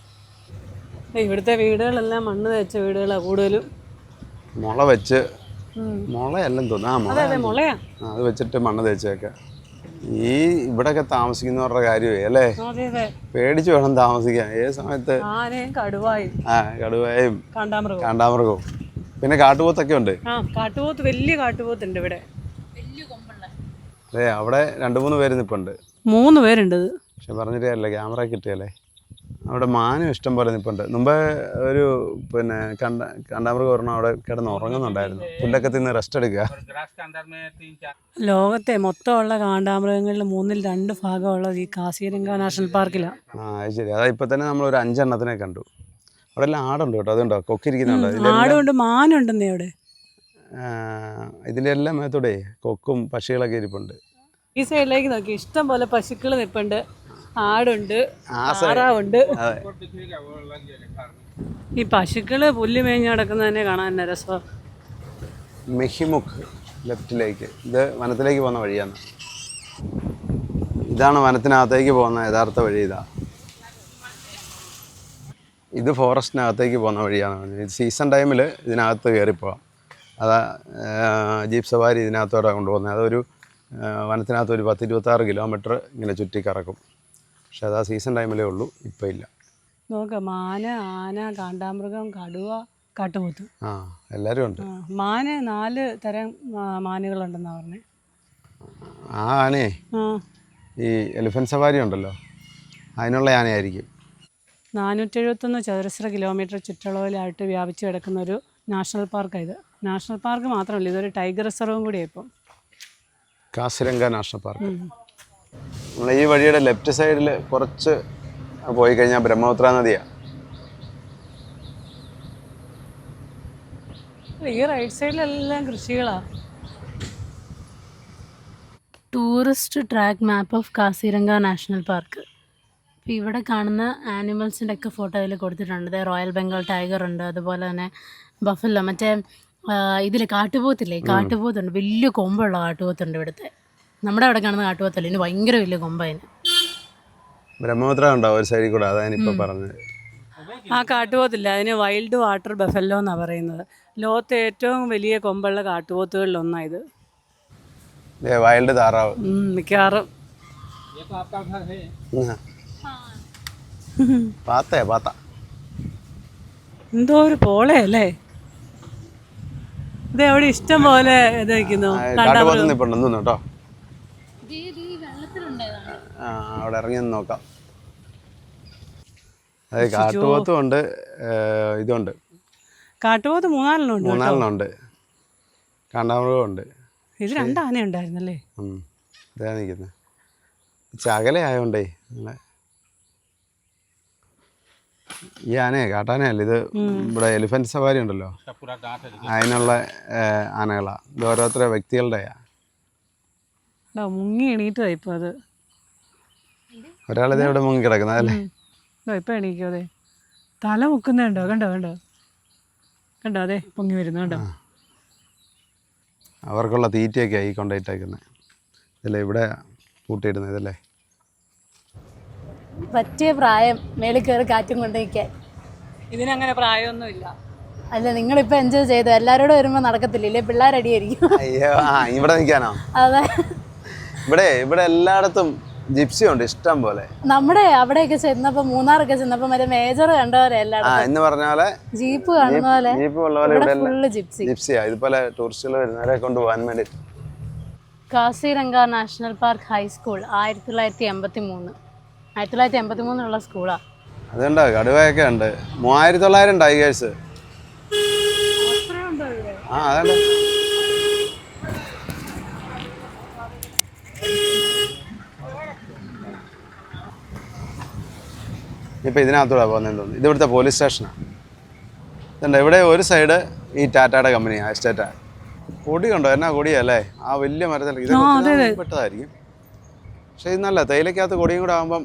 ഇവിടുത്തെ വീടുകളെല്ലാം മണ്ണ് തേച്ച വീടുകളാണ് കൂടുതലും. മുള വെച്ച്, മുളയെല്ലാം തോന്നുന്നു. മുളയാ. അത് വെച്ചിട്ട് മണ്ണ് തേച്ചേക്കാം. ഈ ഇവിടെയൊക്കെ താമസിക്കുന്നവരുടെ കാര്യമേ അല്ലേ, പേടിച്ച് വേണം താമസിക്കാൻ. ഏത് സമയത്ത് കടുവയും കാണ്ടാമൃഗവും പിന്നെ കാട്ടുപോത്തൊക്കെ ഉണ്ട്. കാട്ടുപോത്ത്, വലിയ കാട്ടുപോത്തുണ്ട് ഇവിടെ. അതെ, അവിടെ 2-3 പേര് നിൽപ്പുണ്ട്. 3 പേരുണ്ട്. പക്ഷെ പറഞ്ഞിട്ട് കാര്യമില്ല, ക്യാമറ കിട്ടിയല്ലേ. അവിടെ മാനും ഇഷ്ടം പോലെ നിൽപ്പുണ്ട്. മുമ്പേ ഒരു പിന്നെ കാണ്ടാമൃഗം ഒരെണ്ണം അവിടെ കിടന്ന് ഉറങ്ങുന്നുണ്ടായിരുന്നു. പുല്ലൊക്കെ തിന്ന് റെസ്റ്റ് എടുക്കുക. ലോകത്തെ മൊത്തമുള്ള കാണ്ടാമൃഗങ്ങളിൽ 2 ഭാഗമുള്ളത് ഈ കാസിരംഗ നാഷണൽ പാർക്കിലാണ്. അത് ശരി. അതാ ഇപ്പൊ തന്നെ നമ്മൾ ഒരു 5 എണ്ണത്തിനെ കണ്ടു. അവിടെ എല്ലാം ആടുണ്ട് കേട്ടോ. അതുണ്ടോ, കൊക്കിരിക്കുന്നുണ്ടോ? ആടുണ്ട്, മാനുണ്ടെന്നേ അവിടെ. ഇതിൻ്റെ എല്ലാം മേത്തോടെ കൊക്കും പക്ഷികളൊക്കെ ഇരിപ്പുണ്ട്. ഈ സൈഡിലേക്ക് നോക്കി ഇഷ്ടം പോലെ പശുക്കൾ നിൽപ്പുണ്ട്, ആടുണ്ട്, താറാവുണ്ട്. ഈ പശുക്കള് പുല്ല് മേഞ്ഞ് നടക്കുന്നത് തന്നെ കാണാൻ തന്നെ രസമാണ്. മെഹിമുഖ് ലെഫ്റ്റിലേക്ക്, ഇത് വനത്തിലേക്ക് പോകുന്ന വഴിയാണ്. ഇതാണ് വനത്തിനകത്തേക്ക് പോകുന്ന യഥാർത്ഥ വഴി. ഇത് ഫോറസ്റ്റിനകത്തേക്ക് പോകുന്ന വഴിയാണ്. സീസൺ ടൈമിൽ ഇതിനകത്ത് കയറിപ്പോവാം. അതാ ജീപ്പ് സവാരി ഇതിനകത്തോടെ കൊണ്ടുപോകുന്നത്. അതൊരു വനത്തിനകത്ത് ഒരു 10-26 കിലോമീറ്റർ ഇങ്ങനെ ചുറ്റിക്കറക്കും. പക്ഷെ അത് ആ സീസൺ ടൈമിലേ ഉള്ളൂ, ഇപ്പം ഇല്ല. നോക്കാം, മാന, ആന, കാണ്ടാമൃഗം, കടുവ, കാട്ടുപോത്ത്, എല്ലാവരും ഉണ്ട്. മാന് 4 തരം മാനുകളുണ്ടെന്നാണ് പറഞ്ഞത്. ആ ആനയെ ഈ എലിഫന്റ് സവാരി ഉണ്ടല്ലോ, അതിനുള്ള ആനയായിരിക്കും. 471 ചതുരശ്ര കിലോമീറ്റർ ചുറ്റളവിലായിട്ട് വ്യാപിച്ചു കിടക്കുന്ന ഒരു നാഷണൽ പാർക്കാണ് ഇത്. നാഷണൽ പാർക്ക് മാത്രമല്ല, ഇതൊരു ടൈഗർ റിസർവും കൂടിയാണ് ഇപ്പം. Kaziranga national park. നമ്മൾ ഈ വഴിയുടെ ലെഫ്റ്റ് സൈഡിൽ കുറച്ച് പോയി കഴിഞ്ഞാൽ ബ്രഹ്മപുത്ര നദിയാണ്. ഈ റൈറ്റ് സൈഡിലെല്ലാം കൃഷികളാണ്. Tourist track map of Kaziranga national park. ഇപ്പോൾ ഇവിടെ കാണുന്ന ആനിമൽസിൻ്റെ ഒക്കെ ഫോട്ടോ അതിൽ കൊടുത്തിട്ടുണ്ട്. റോയൽ ബംഗാൾ ടൈഗർ ഉണ്ട്, അതുപോലെ തന്നെ ബഫല്ലോ, മറ്റേ ഇതിൽ കാട്ടുപോത്തില്ലേ, കാട്ടുപോത്തുണ്ട്. വലിയ കൊമ്പുള്ള കാട്ടുപോത്തുണ്ട് ഇവിടുത്തെ. നമ്മുടെ അവിടെ കാണുന്ന കാട്ടുപോത്തല്ല, ഇനി ഭയങ്കര വലിയ കൊമ്പതിന്. ബ്രഹ്മപുത്ര ഉണ്ടോ ഒരു സൈഡിൽ കൂടെ, അതാണ് ഇപ്പോൾ പറഞ്ഞത്. ആ കാട്ടുപോത്തില്ല, അതിന് വൈൽഡ് വാട്ടർ ബഫല്ലോ എന്നാണ് പറയുന്നത്. ലോകത്തെ ഏറ്റവും വലിയ കൊമ്പുള്ള കാട്ടുപോത്തുകളിലൊന്നാണ് ഇത്. വൈൽഡ് താറാവ് മിക്കവാറും. എന്തോ ഒരു പോളയല്ലേ ഇത്. എവിടെ ഇഷ്ടം പോലെ ഇത് വയ്ക്കുന്നു. കേട്ടോ, അവിടെ ഇറങ്ങി നോക്കാം. അതെ, കാട്ടുപോത്തും ഉണ്ട്, ഇതുണ്ട്. കാട്ടുപോത്ത് 3-4 ഉണ്ട്. കാണ്ടാമൃഗം ഉണ്ട്. ഇത് 2 ആന ഉണ്ടായിരുന്നല്ലേ. ഇതാ നിൽക്കുന്നത്. ചകല ആയോണ്ടേ ഈ ആനയെ കാട്ടാനയല്ല ഇത്. ഇവിടെ എലിഫന്റ് സവാരി ഉണ്ടല്ലോ, അതിനുള്ള ആനകളാണ്. ഇത് ഓരോരുത്തരെ വ്യക്തികളുടെയാ. മുങ്ങി എണീറ്റതാ ഇപ്പോൾ അത്. ഒരാളിത് ഇവിടെ മുങ്ങി കിടക്കുന്നത് അല്ലേ? ഇപ്പം എണീക്കും. അതെ, തല മുക്കുന്നുണ്ടോ? കണ്ടോ കണ്ടോ കണ്ടോ? അതെ, പൊങ്ങി വരുന്നു കണ്ടോ? അവർക്കുള്ള തീറ്റയൊക്കെ ആയി കൊണ്ടുപോയിട്ടേക്കുന്നത് ഇതല്ലേ, ഇവിടെ പൂട്ടിയിടുന്നത് ഇതല്ലേ. പറ്റിയ പ്രായം മേളിൽ കയറി കാറ്റും കൊണ്ട് നിൽക്കാൻ. ഇതിനങ്ങനെ പ്രായമൊന്നുമില്ല. അല്ല, നിങ്ങളിപ്പോൾ എൻജോയ് ചെയ്തു. എല്ലാവരോടും വരുമ്പോൾ നടക്കത്തില്ലേ, പിള്ളേരടിയായിരിക്കും. അയ്യോ, ഇവിടെ നിൽക്കാനോ? അതെ, ഇവിടെ എല്ലായിടത്തും ജിപ്സി ഉണ്ട് ഇഷ്ടം പോലെ. നമ്മുടെ അവിടെയൊക്കെ ചെന്നപ്പോൾ, മൂന്നാറൊക്കെ ചെന്നപ്പോൾ മറ്റേ മേജർ കണ്ട പോലെ എല്ലായിടത്തും എന്ന് പറഞ്ഞ പോലെ ജീപ്പ് കാണുന്ന പോലെ ജീപ്പ് ഉള്ള പോലെ ഇവിടെ ഫുള്ള് ജിപ്സി. ജിപ്സിയാ. ഇതുപോലെ ടൂറിസ്റ്റുകൾ വരുന്നവരെ കൊണ്ടുപോകാൻ വേണ്ടി. Kaziranga national park high school 1983. 1983 സ്കൂളാണ്. അതുണ്ടോ, കടുവയൊക്കെ ഉണ്ട്. 3900 ടൈഗേഴ്സ്. ആ, അതുണ്ട്. ഇപ്പം ഇതിനകത്തൂടെ പോകുന്നതെന്ന് തോന്നുന്നു. ഇത് ഇവിടുത്തെ പോലീസ് സ്റ്റേഷനാണ്. ഇതുണ്ട്, ഇവിടെ ഒരു സൈഡ് ഈ ടാറ്റയുടെ കമ്പനിയാണ്, എസ്റ്റേറ്റാ. കൊടി കണ്ടോ, എന്നാ കൊടിയല്ലേ ആ വലിയ മരത്തിൽ. ഇത് പെട്ടതായിരിക്കും, പക്ഷെ ഇത് നല്ല തേയിലക്കകത്ത് കൊടിയും കൂടെ ആകുമ്പം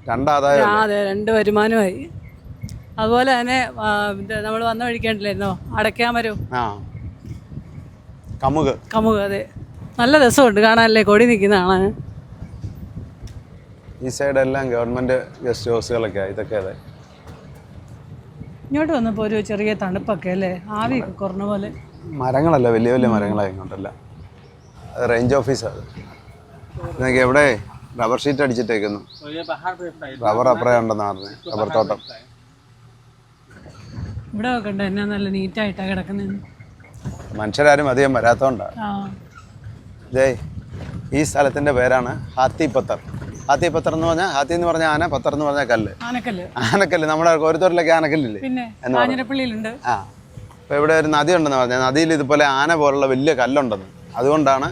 രണ്ടാദായം. അതെ, 2 വരുമാനമായി. അതുപോലെ തന്നെ നമ്മൾ വന്ന വഴിക്കേണ്ടില്ലായിരുന്നോ അടയ്ക്കാമരം? ആ, കമുക്. അതെ, നല്ല രസമുണ്ട് കാണാനല്ലേ, കൊടി നിൽക്കുന്നതാണ്. ഈ സൈഡെല്ലാം ഗവൺമെൻറ് ഗസ്റ്റ് ഹൗസുകളൊക്കെ ഇതൊക്കെ. അതെ, ഇങ്ങോട്ട് വന്നപ്പോൾ ഒരു ചെറിയ തണുപ്പൊക്കെ അല്ലേ, ആവിയൊക്കെ കുറഞ്ഞ പോലെ. മരങ്ങളല്ല, വലിയ വലിയ മരങ്ങളാണ് ഇങ്ങോട്ടല്ല. അത് റേഞ്ച് ഓഫീസാണ്. ഇതൊക്കെ എവിടെ റബ്ബർ ഷീറ്റ് അടിച്ചിട്ടേക്കുന്നു. റബ്ബർ അപ്പുറം ഉണ്ടെന്ന് പറഞ്ഞു, റബ്ബർ തോട്ടം. ഇവിടെ ഒക്കെ ഉണ്ട്, എന്നാ നല്ല നീറ്റായിട്ടാണ് കിടക്കുന്നത്. മനുഷ്യരാരും അധികം വരാത്തോണ്ടാണ്. ഇതേ ഈ സ്ഥലത്തിൻ്റെ പേരാണ് ഹാത്തിപ്പത്തർ. ഹാത്തിപ്പത്തർ എന്ന് പറഞ്ഞാൽ, ഹാത്തി എന്ന് പറഞ്ഞാൽ ആന, പത്തർ എന്ന് പറഞ്ഞാൽ കല്ല്. ആനക്കല്ല്. നമ്മുടെ കോരത്തൂരിലൊക്കെ ആനക്കല്ലില്ലേ? കാഞ്ഞിരപ്പള്ളിയിലുണ്ട്. ആ, അപ്പോൾ ഇവിടെ ഒരു നദി ഉണ്ടെന്ന് പറഞ്ഞാൽ, നദിയിൽ ഇതുപോലെ ആന പോലുള്ള വലിയ കല്ലുണ്ടെന്ന്, അതുകൊണ്ടാണ്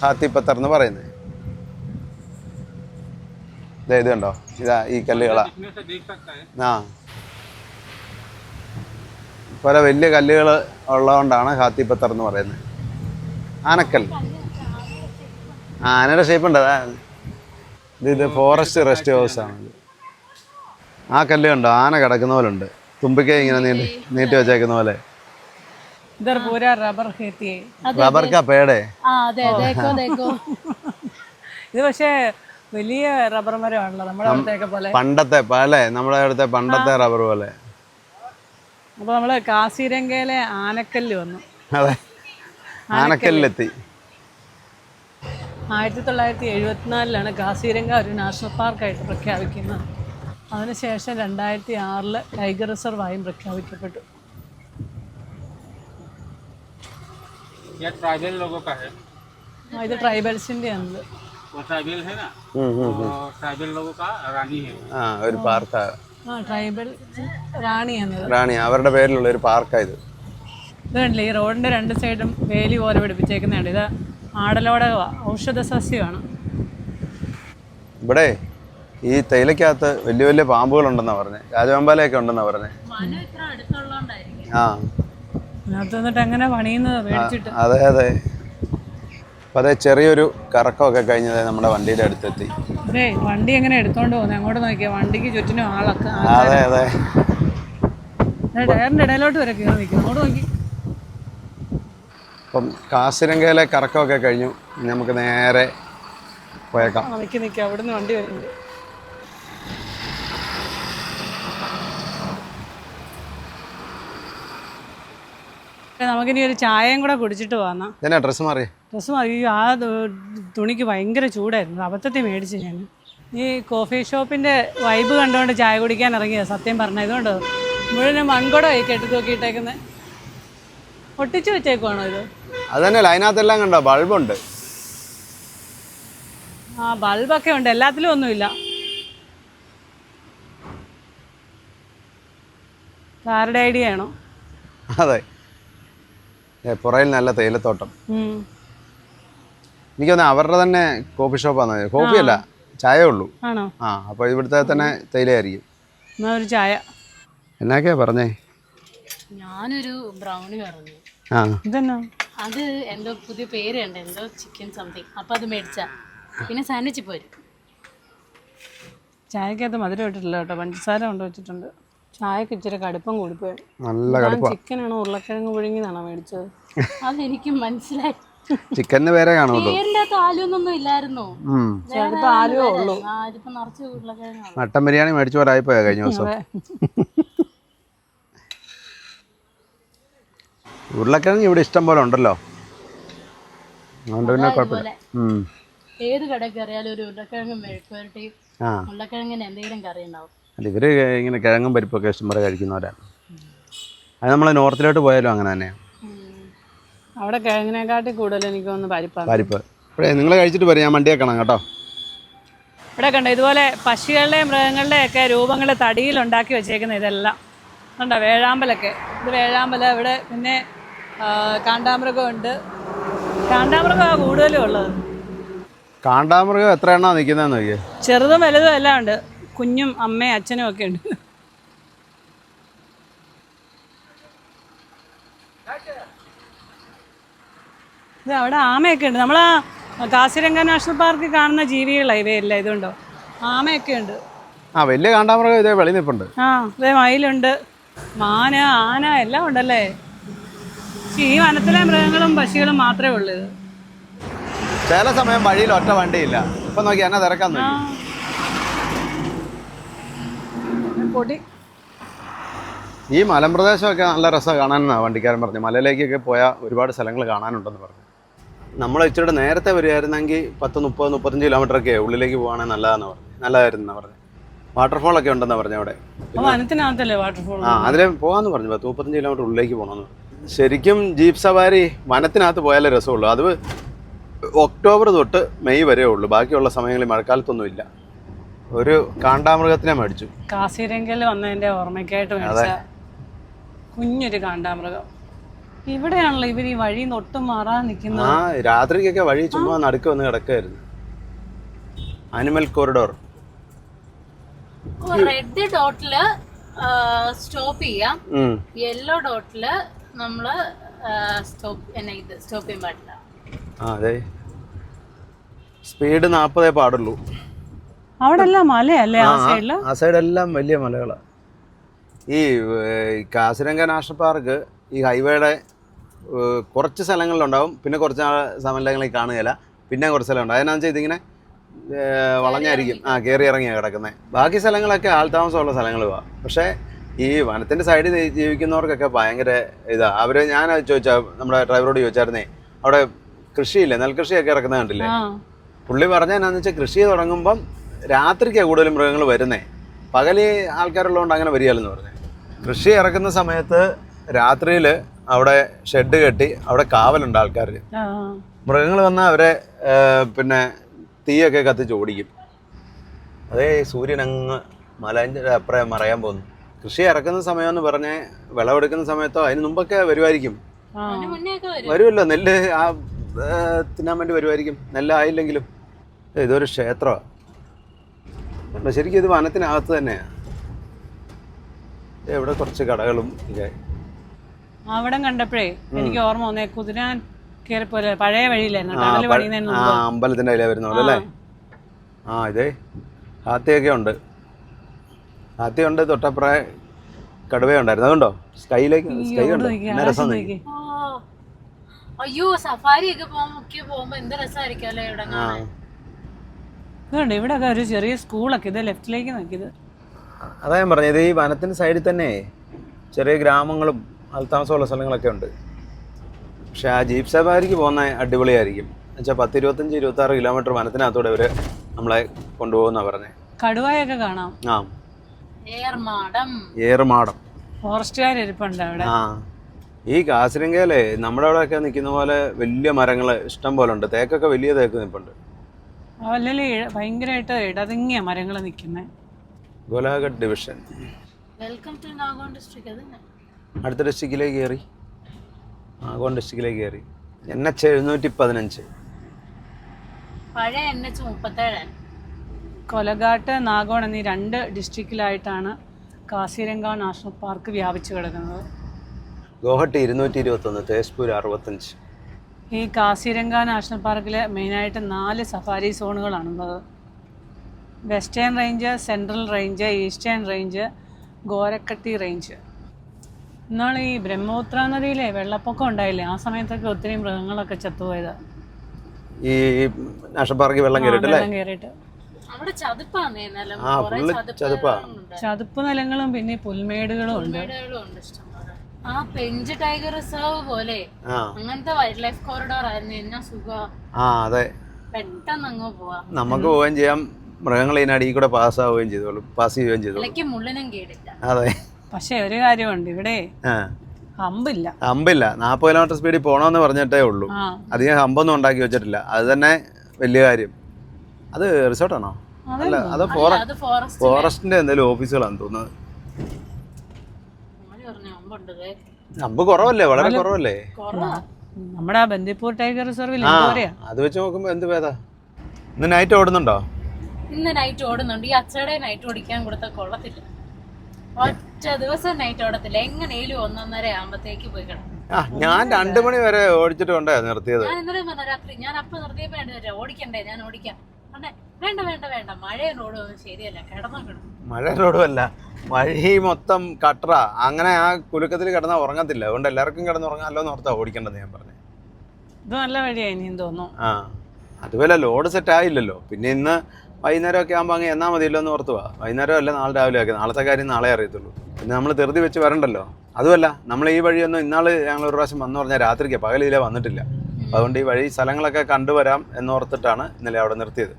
ഹാത്തിപ്പത്തർ എന്ന് പറയുന്നത്. ഇത് കണ്ടോ, ഇതാ ഈ കല്ലുകളാ. ആ, പോലെ വലിയ കല്ലുകൾ ഉള്ളതുകൊണ്ടാണ് ഹാത്തിപ്പത്തർ എന്ന് പറയുന്നത്. ആനക്കല്ല്. ആനയുടെ ഷേപ്പ് ഉണ്ട്. ഇത് ഫോറസ്റ്റ് റെസ്റ്റ് ഹൗസാണ്. ആ കല്ല് കണ്ടോ, ആന കിടക്കുന്ന പോലെ ഉണ്ട്, തുമ്പിക്ക ഇങ്ങനെ നീട്ടി വെച്ചേക്കുന്ന പോലെ. റബ്ബർ കാ പേടേ. ഇത് പക്ഷേ വലിയ റബ്ബർ മരമാണല്ലോ, നമ്മുടെ അവിടത്തേക്ക് പോലെ. പണ്ടത്തെ പോലെ, നമ്മുടെ അവിടുത്തെ പണ്ടത്തെ റബ്ബർ പോലെ. അപ്പോൾ നമ്മൾ കാസിരംഗയിലെ ആനക്കല്ല് വന്നു. അതെ, ആനക്കല്ലിലെത്തി. 1974 കാസിരംഗ ഒരു നാഷണൽ പാർക്കായിട്ട് പ്രഖ്യാപിക്കുന്നത്. അതിനുശേഷം 2006 ടൈഗർ റിസർവായും പ്രഖ്യാപിക്കപ്പെട്ടു. ഇത് ട്രൈബൽസിൻ്റെ ആണ്. ഒരു പാർക്കാണ്. ട്രൈബൽ റാണിയാണ്. റാണി അവരുടെ പേരിലുള്ള ഒരു പാർക്കാണ് ഇത്. ഇത് കണ്ടില്ലേ, ഈ റോഡിൻ്റെ 2 സൈഡും വേലി പോലെ പിടിപ്പിച്ചേക്കുന്നതാണ്. ഇത് ആടലോടകവ, ഔഷധ സസ്യമാണ്. ഇവിടെ ഈ തേയിലക്കകത്ത് വലിയ വലിയ പാമ്പുകളുണ്ടെന്നാണ് പറഞ്ഞത്. രാജവെമ്പാലയൊക്കെ ഉണ്ടെന്നാണ് പറഞ്ഞത്. ആ, അതിനകത്ത് വന്നിട്ട് എങ്ങനെ പണിയുന്നത് മേടിച്ചിട്ട്. അതെ അതെ. അപ്പം അതേ ചെറിയൊരു കറക്കമൊക്കെ കഴിഞ്ഞത് നമ്മുടെ വണ്ടിയുടെ അടുത്തെത്തി. അതെ, വണ്ടി എങ്ങനെ എടുത്തോണ്ട് പോകുന്നത്? അങ്ങോട്ട് നോക്കിയാൽ വണ്ടിക്ക് ചുറ്റിനും ആളൊക്കെ. അതെ അതെ, ടയറിൻ്റെ ഇടയിലോട്ട് വരെ കയറി നിൽക്കും. അങ്ങോട്ട് നോക്കി. അപ്പം കാസിരംഗയിലെ കറക്കമൊക്കെ കഴിഞ്ഞു, നമുക്ക് നേരെ പോയേക്കാം. നിൽക്കാം, അവിടുന്ന് വണ്ടി വരുന്നുണ്ട്. നമുക്കിനി ഒരു ചായയും കൂടെ കുടിച്ചിട്ട് പോകാം. എന്നാ ഡ്രസ്സ് മാറി? ആ തുണിക്ക് ഭയങ്കര ചൂടായിരുന്നു, അബദ്ധത്തിൽ മേടിച്ചു ഞാൻ. ഈ കോഫി ഷോപ്പിൻ്റെ വൈബ് കണ്ടുകൊണ്ട് ചായ കുടിക്കാൻ ഇറങ്ങിയത് സത്യം പറഞ്ഞത്. ഇതുകൊണ്ട് മുഴുവൻ മൺകുടമായി കെട്ടി തൂക്കിയിട്ടേക്കുന്നത്. ഒട്ടിച്ചു വെച്ചേക്കുവാണോ ഇത്? അത് തന്നെ, അതിനകത്തെല്ലാം കണ്ടോ ബൾബുണ്ട്. ആ, ബൾബൊക്കെ ഉണ്ട്, എല്ലാത്തിലും ഒന്നുമില്ല. ആരുടെ ഐഡിയ ആണോ? അതെ, പുറയിൽ നല്ല തേയിലത്തോട്ടം. എനിക്ക് തോന്നുന്നു അവരുടെ തന്നെ കോഫി ഷോപ്പാണ്. കോഫിയല്ല, ചായ ഉള്ളൂ. ആണോ? ആ, അപ്പോൾ ഇവിടുത്തെ തന്നെ തേയിലയായിരിക്കും. എന്നാ ഒരു ചായ. എന്നൊക്കെയാ പറഞ്ഞേ? ഞാനൊരു ബ്രൗണി പറഞ്ഞു. ആ, ഇതെന്നാ? അത് എന്തോ പുതിയ പേര് ഉണ്ട്, എന്തോ ചിക്കൻ സംതിങ്. അപ്പം അത് മേടിച്ച പിന്നെ സാൻഡ്വിച്ച് പോരും. ചായക്കകത്ത് മധുരം ഇട്ടിട്ടില്ല കേട്ടോ, പഞ്ചസാര കൊണ്ട് വെച്ചിട്ടുണ്ട്. ചായക്ക് ഇച്ചിരി കടുപ്പം കൂടിപ്പോയി. നല്ല കടുപ്പം. ചിക്കനാണോ ഉരുളക്കിഴങ്ങ് പുഴുങ്ങിയതാണോ മേടിച്ചത്? അതെനിക്ക് മനസ്സിലായി. ചിക്കന് പേരെ കാണുമല്ലോ. പേരിൻ്റെ അകത്ത് ആലുവൊന്നും ഇല്ലായിരുന്നു. ചിലപ്പോൾ ആലുവേ ഉള്ളൂ. ഇതിപ്പോ നിറച്ച് ഉരുളക്കിഴങ്ങാണ്. മട്ടൻ ബിരിയാണി മേടിച്ചു പോരായിപ്പോയാ കഴിഞ്ഞ ദിവസം. ഉരുളക്കിഴങ്ങ് ഇവിടെ ഇഷ്ടം പോലെ ഉണ്ടല്ലോ, അതുകൊണ്ട് പിന്നെ കുഴപ്പമില്ല. ഏത് കടയിൽ കയറിയാലും ഒരു ഉരുളക്കിഴങ്ങ് മെഴുക്കുവരട്ടി, ഉരുളക്കിഴങ്ങിന് എന്തെങ്കിലും കറി ഉണ്ടാവും. അല്ല, ഇവര് ഇങ്ങനെ കിഴങ്ങും പരിപ്പൊക്കെ ഇഷ്ടം പോലെ കഴിക്കുന്നവരാണ്. അത് നമ്മൾ നോർത്തിലോട്ട് പോയാലും അങ്ങനെ തന്നെയാണ്. അവിടെ കിഴങ്ങിനെക്കാട്ടി കൂടുതൽ എനിക്ക് തോന്നുന്നു പരിപ്പ്. ഇവിടെ നിങ്ങൾ കഴിച്ചിട്ട് പറയാം, ഞാൻ വണ്ടി വെക്കണം കേട്ടോ. ഇവിടെ കണ്ടോ ഇതുപോലെ പശുക്കളുടെയും മൃഗങ്ങളുടെയും ഒക്കെ രൂപങ്ങൾ തടിയിലുണ്ടാക്കി വെച്ചേക്കുന്ന ഇതെല്ലാം കണ്ടോ. വേഴാമ്പലൊക്കെ, ഇത് വേഴാമ്പല. ഇവിടെ പിന്നെ കാണ്ടാമൃഗമുണ്ട്. കാണ്ടാമൃഗമാണ് കൂടുതലും ഉള്ളത്. കാണ്ടാമൃഗം എത്ര എണ്ണ നിൽക്കുന്നതെന്ന് നോക്കിയേ. ചെറുതും വലുതും എല്ലാം ഉണ്ട്. കുഞ്ഞും അമ്മയും അച്ഛനും ഒക്കെ ഉണ്ട്. ഇത് അവിടെ ആമയൊക്കെ ഉണ്ട്. നമ്മൾ കാസിരംഗ നാഷണൽ പാർക്കിൽ കാണുന്ന ജീവികളാണ് ഇവയല്ല. ഇതുണ്ടോ, ആമയൊക്കെ ഉണ്ട്. വലിയ കാണ്ടാമൃഗം ഇതേ വെളി നിൽപ്പുണ്ട്. ഇതേ മയിലുണ്ട്, മാന, ആന എല്ലാം ഉണ്ടല്ലേ. ഈ വനത്തിലെ മൃഗങ്ങളും പശുക്കളും മാത്രമേ ഉള്ളൂ. ഇത് ചില സമയം വഴിയിൽ ഒറ്റ വണ്ടിയില്ല. ഇപ്പൊ നോക്കി എന്നെ തിരക്കാൻ പൊടി. ഈ മലമ്പ്രദേശമൊക്കെ നല്ല രസമാണ് കാണാനെന്നാണ് വണ്ടിക്കാരൻ പറഞ്ഞു. മലയിലേക്കൊക്കെ പോയാൽ ഒരുപാട് സ്ഥലങ്ങൾ കാണാനുണ്ടെന്ന് പറഞ്ഞു. നമ്മൾ ഇച്ചിരി നേരത്തെ വരികയായിരുന്നെങ്കിൽ 10-30-35 കിലോമീറ്ററൊക്കെ ഉള്ളിലേക്ക് പോകാണെങ്കിൽ നല്ലതായിരുന്നു പറഞ്ഞു. വാട്ടർഫോളൊക്കെ ഉണ്ടെന്ന് പറഞ്ഞു അവിടെ. വനത്തിനകത്തല്ലേ വാട്ടർഫോൾ? അതിലെ പോകാമെന്ന് പറഞ്ഞു. 10-35 കിലോമീറ്റർ ഉള്ളിലേക്ക് പോകണമെന്ന് പറഞ്ഞു. ശരിക്കും ജീപ്പ് സവാരി വനത്തിനകത്ത് പോയാലേ രസമുള്ളൂ. അത് ഒക്ടോബർ തൊട്ട് മെയ് വരെ ഉള്ളൂ. ബാക്കിയുള്ള സമയങ്ങളിൽ മഴക്കാലത്തൊന്നും ഇല്ല. ഒരു കാണ്ടാമൃഗത്തിനെ മേടിച്ചു. കാസിരംഗയിൽ വന്നതിൻ്റെ ഓർമ്മയ്ക്കായിട്ട് മേടിച്ച കുഞ്ഞൊരു കാണ്ടാമൃഗം. ഇവിടെയാണല്ലോ ഇവർ ഈ വഴി ഒട്ടും മാറാൻ നിൽക്കുന്നത്. രാത്രിക്കൊക്കെ വഴി ചുമ്മാ നടുക്ക് വന്ന് കിടക്കായിരുന്നു. Animal corridor. റെഡ് ഡോട്ടില് സ്റ്റോപ്പ് ചെയ്യാം, യെല്ലോ ഡോട്ടില് നമ്മള് സ്റ്റോപ്പ് ചെയ്യാൻ പാടില്ല. അതെ, സ്പീഡ് 40 പാടുള്ളൂ. അവിടെ എല്ലാം മലയല്ലേ ആ സൈഡില്? ആ സൈഡെല്ലാം വലിയ മലകളാണ്. ഈ കാസിരംഗ നാഷണൽ പാർക്ക് ഈ ഹൈവേയുടെ കുറച്ച് സ്ഥലങ്ങളിലുണ്ടാവും, പിന്നെ കുറച്ച് സമയങ്ങളിൽ കാണുകയില്ല, പിന്നെ കുറച്ച് സ്ഥലമുണ്ട്. അതിനാന്ന് വെച്ചാൽ ഇതിങ്ങനെ വളഞ്ഞായിരിക്കും കയറി ഇറങ്ങിയാണ് കിടക്കുന്നത്. ബാക്കി സ്ഥലങ്ങളൊക്കെ ആൾതാമസമുള്ള സ്ഥലങ്ങളുമാണ്. പക്ഷേ ഈ വനത്തിൻ്റെ സൈഡിൽ ജീവിക്കുന്നവർക്കൊക്കെ ഭയങ്കര ഇതാണ്. ഞാൻ നമ്മുടെ ഡ്രൈവറോട് ചോദിച്ചായിരുന്നേ, അവിടെ കൃഷിയില്ലേ, നെൽകൃഷിയൊക്കെ ഇറക്കുന്നത് കണ്ടില്ലേ? പുള്ളി പറഞ്ഞതെന്നാന്ന് വെച്ചാൽ കൃഷി തുടങ്ങുമ്പം രാത്രിക്കാണ് കൂടുതലും മൃഗങ്ങൾ വരുന്നത്. പകല് ആൾക്കാരുള്ളതുകൊണ്ട് അങ്ങനെ വരികയല്ലെന്ന് പറഞ്ഞു. കൃഷി ഇറക്കുന്ന സമയത്ത് രാത്രിയിൽ അവിടെ ഷെഡ് കെട്ടി അവിടെ കാവലുണ്ട് ആൾക്കാർ. മൃഗങ്ങൾ വന്നാൽ അവരെ പിന്നെ തീയൊക്കെ കത്തിച്ച് ഓടിക്കും. അതേ സൂര്യനങ്ങ് മലേൻ്റെ അപ്പുറം മറയാൻ പോകുന്നു. കൃഷി ഇറക്കുന്ന സമയമെന്ന് പറഞ്ഞ് വിളവെടുക്കുന്ന സമയത്തോ അതിന് മുമ്പൊക്കെ വരുമായിരിക്കും. വരുമല്ലോ, നെല്ല് തിന്നാൻ വേണ്ടി വരുമായിരിക്കും, നെല്ലായില്ലെങ്കിലും. ഇതൊരു ക്ഷേത്രമാണ്. ശരിക്കും ഇത് വനത്തിനകത്ത് തന്നെയാണ്. ഇവിടെ കുറച്ച് കടകളും ഒക്കെ. അവിടെ കണ്ടപ്പോഴേ എനിക്ക് ഓർമ്മ വന്നേ, കുതിരാൻ കയറിപ്പോലെ പഴയ വഴിയിലായിരുന്നു. അമ്പലത്തിന്റെ അതിലേ വരുന്ന പോലെ അല്ലേ? ഇതേ ഹാത്തിയൊക്കെ ഉണ്ട്. ഹാത്തിയുണ്ട്, തൊട്ടപ്പുറേ കടുവയുണ്ടായിരുന്നു. അതുകൊണ്ടോ സ്കൈയിലേക്ക് സ്കൈ ഉണ്ട്. രസം. അയ്യോ, സഫാരി ഒക്കെ പോകുമ്പോ എന്ത് രസമായിരിക്കും അല്ലേ ഇവിടെ കാണാൻ. ഇതുണ്ട് ഇവിടെ ഒരു ചെറിയ സ്കൂളൊക്കെ, ഇത് ലെഫ്റ്റിലേക്ക് നോക്കിയത്. അതാ ഞാൻ പറഞ്ഞത്, ഈ വനത്തിന്റെ സൈഡിൽ തന്നെ ചെറിയ ഗ്രാമങ്ങളും ആൾത്താമസമുള്ള സ്ഥലങ്ങളൊക്കെ ഉണ്ട്. പക്ഷെ ആ ജീപ്പ് സവാരിക്ക് പോകുന്ന അടിപൊളിയായിരിക്കും. എന്നുവെച്ചാൽ 10-25-26 കിലോമീറ്റർ വനത്തിനകത്തൂടെ ഇവര് നമ്മളെ കൊണ്ടുപോകുന്ന പറഞ്ഞേ. കടുവായൊക്കെ കാണാം. ഏറുമാടം ഫോറസ്റ്റുകാരിപ്പുണ്ട് അവിടെ. ഈ കാസിരംഗയിലെ നമ്മുടെ അവിടെയൊക്കെ നിൽക്കുന്ന പോലെ വലിയ മരങ്ങൾ ഇഷ്ടം പോലെ ഉണ്ട്. തേക്കൊക്കെ വലിയ തേക്ക് നിൽപ്പുണ്ട്. അല്ലല്ലേ, ഭയങ്കരമായിട്ട് ഇടതിങ്ങിയ മരങ്ങൾ നിൽക്കുന്നത്. ഗോലാഘട്ട് ഡിവിഷൻ. അടുത്ത ഡിസ്ട്രിക്റ്റിലേക്ക് കയറി, നാഗോൺ ഡിസ്ട്രിക്റ്റിലേക്ക് കയറി. NH 715. പഴയ NH 37. കൊലഘാട്ട്, നാഗോൺ എന്നീ 2 ഡിസ്ട്രിക്റ്റിലായിട്ടാണ് കാസിരംഗ നാഷണൽ പാർക്ക് വ്യാപിച്ചു കിടക്കുന്നത്. ഗോഹട്ടി 221, തേജ്പൂർ 65. ഈ കാസിരംഗ നാഷണൽ പാർക്കിൽ മെയിനായിട്ട് 4 സഫാരി സോണുകളാണുള്ളത്. Western range, central range, eastern range, Gorakati range. എന്നാൽ ഈ ബ്രഹ്മപുത്ര നദിയിലെ വെള്ളപ്പൊക്കം ഉണ്ടായില്ലേ, ആ സമയത്തൊക്കെ ഒത്തിരി മൃഗങ്ങളൊക്കെ ചത്തുപോയത്. ഈ നാഷണൽ പാർക്കിൽ വെള്ളം കയറിയിട്ടല്ലേ? വെള്ളം കയറിയിട്ട് അവിടെ ചതുപ്പാന്നേ നിലം, ആ കുറേ ഫുള്ള് ചതുപ്പാ. ചതുപ്പ് നിലങ്ങളും പിന്നെ പുൽമേടുകളും ഉണ്ട്. പുൽമേടുകളും ഉണ്ട് ഇഷ്ടംപോലെ. ആ പെഞ്ച് ടൈഗർ റിസർവ് പോലെ ആ അങ്ങനത്തെ വൈൽഡ് ലൈഫ് കോറിഡോർ ആയിരുന്നു. എന്നാ സുഖ, ആ അതെ, പെട്ടെന്ന് അങ്ങ് പോവാ. നമുക്ക് പോവുകയും ചെയ്യാം, മൃഗങ്ങൾ ഇതിനടിയിൽ കൂടെ പാസ് ചെയ്യുകയും ചെയ്തോളും. ഇലയ്ക്ക് മുള്ളിനും കേടില്ല. അതെ. പക്ഷെ ഒരു കാര്യമുണ്ട്, ഇവിടെ ഹമ്പില്ല. 40 കിലോമീറ്റർ സ്പീഡിൽ പോകണമെന്ന് പറഞ്ഞിട്ടേ ഉള്ളൂ. ആ അധികം ഹമ്പൊന്നും ഉണ്ടാക്കി വെച്ചിട്ടില്ല. അത് തന്നെ വലിയ കാര്യം. അത് റിസോർട്ടാണോ? അല്ല, അത് അത് ഫോറസ്റ്റ് ഫോറസ്റ്റിന്റെ എന്തെങ്കിലും ഓഫീസുകളാണെന്ന് തോന്നുന്നത്. പറഞ്ഞു അമ്പുണ്ട്. ഹമ്പ് കുറവല്ലേ, വളരെ കുറവല്ലേ? കുറവാ. നമ്മുടെ ആ ബന്ദിപ്പൂർ ടൈഗർ റിസർവിൽ ആ, എന്തോരെയാ. അത് വെച്ച് നോക്കുമ്പോ എന്ത് ഭേദാ. ഇന്ന് നൈറ്റ് ഓടുന്നുണ്ടോ? ഇന്ന് നൈറ്റ് ഓടുന്നുണ്ട്. ഈ അച്ചടെ നൈറ്റ് ഓടിക്കാൻ കൊടുത്ത കൊള്ളത്തില്ല. ഒറ്റ ദിവസം നൈറ്റ് ഓടത്തില്ല. എങ്ങനെയും 1:30 ആകുമ്പത്തേക്ക് പോയി കിടക്കും. ആ, ഞാൻ 2 മണി വരെ ഓടിച്ചിട്ട് കൊണ്ടേ നിർത്തിയത്. ഞാൻ ഇന്നലെ പറഞ്ഞ രാത്രി, ഞാൻ അപ്പൊ നിർത്തിയപ്പോ വേണ്ട ഓടിക്കണ്ടേ, ഞാൻ ഓടിക്കാം. അതെ, വേണ്ട വേണ്ട വേണ്ട, മഴയും റോഡും ശരിയല്ല, കിടന്നു കിടന്നു. മഴ റോഡുമല്ല, വഴി മൊത്തം കട്ടറ. അങ്ങനെ ആ കുലുക്കത്തിൽ കിടന്നാൽ ഉറങ്ങത്തില്ല. അതുകൊണ്ട് എല്ലാവർക്കും കിടന്നുറങ്ങാമല്ലോ എന്ന് ഓർത്താ ഓടിക്കേണ്ടത് ഞാൻ പറഞ്ഞു. ഇത് നല്ല വഴിയായി ഇനിയും തോന്നുന്നു. ആ, അതുപോലെ ലോഡ് സെറ്റ് ആയില്ലല്ലോ. പിന്നെ ഇന്ന് വൈകുന്നേരമൊക്കെ ആകുമ്പോൾ അങ്ങ് എന്നാ മതിയല്ലോ എന്ന് ഓർത്ത് പോവാ. വൈകുന്നേരം അല്ല, നാളെ രാവിലെ ആക്കി. നാളത്തെ കാര്യം നാളെ അറിയത്തുള്ളൂ. പിന്നെ നമ്മൾ ധൃതി വെച്ച് വരണ്ടല്ലോ. അതുമല്ല, നമ്മൾ ഈ വഴിയൊന്നും ഇന്നാൾ ഞങ്ങൾ ഒരു പ്രാവശ്യം വന്നു പറഞ്ഞാൽ രാത്രിക്ക് പകലിലേ വന്നിട്ടില്ല. അതുകൊണ്ട് ഈ വഴി സ്ഥലങ്ങളൊക്കെ കണ്ടുവരാം എന്നോർത്തിട്ടാണ് ഇന്നലെ അവിടെ നിർത്തിയത്.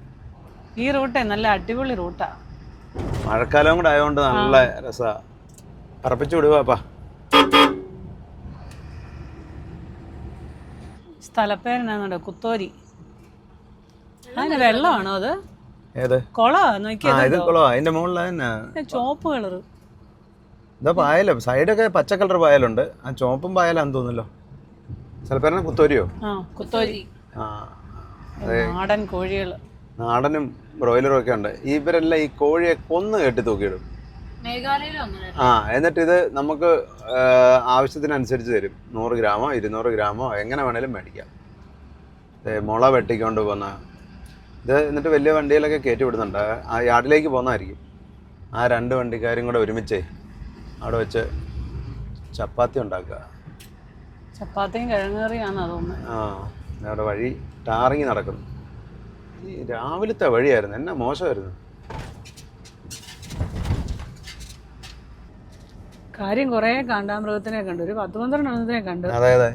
ഈ റൂട്ടേ നല്ല അടിപൊളി റൂട്ടാ. മഴക്കാലവും കൂടെ ആയതുകൊണ്ട് നല്ല രസമാണ്. പറപ്പിച്ചു വിടുവാപ്പാ. സ്ഥലപ്പേരെന്നാന്നുണ്ടോ, കുത്തോരി. അതിന് വെള്ളമാണോ അത്? ഏത് കൊളാ? ഇത് നോക്കിയത് കുളവാ. അതിന്റെ മുകളിൽ തന്നെ ചോപ്പ് കളറ്. ഇതാ പായല. സൈഡൊക്കെ പച്ച കളർ പായലുണ്ട്. ആ ചോപ്പും പായലാന്ന് തോന്നുന്നല്ലോ. സ്ഥലപ്പേരാണ് കുത്തോരിയോ? ആ, കുത്തോരി. ആ, നാടൻ കോഴികൾ. നാടനും ബ്രോയിലറും ഒക്കെ ഉണ്ട്. ഇവരെല്ലാം ഈ കോഴിയെ കൊന്ന് കെട്ടി തൂക്കിയിടും. മേഘാലയയിലും അങ്ങനെ. ആ, എന്നിട്ട് ഇത് നമുക്ക് ആവശ്യത്തിനനുസരിച്ച് തരും. 100 ഗ്രാമോ 200 ഗ്രാമോ എങ്ങനെ വേണേലും മേടിക്കാം. മുള വെട്ടിക്കൊണ്ട് പോകുന്ന ഇത്. എന്നിട്ട് വലിയ വണ്ടിയിലൊക്കെ കയറ്റി വിടുന്നുണ്ട്. ആ യാർഡിലേക്ക് പോകുന്നതായിരിക്കും. ആ 2 വണ്ടിക്കാരും കൂടെ ഒരുമിച്ചേ അവിടെ വെച്ച് ചപ്പാത്തി ഉണ്ടാക്കുക. ചപ്പാത്തിയും കിഴങ്ങേറിയാണെന്നാ തോന്നുന്നത്. ആ, അവിടെ വഴി ടാറിങ് നടക്കുന്നു. ഈ രാവിലത്തെ വഴിയായിരുന്നു, എന്നാ മോശമായിരുന്നു. കാര്യം കുറേ കാണ്ടാമൃഗത്തിനെ കണ്ടു, ഒരു 10-12 എണ്ണത്തിനെ കണ്ടു. അതെ അതെ.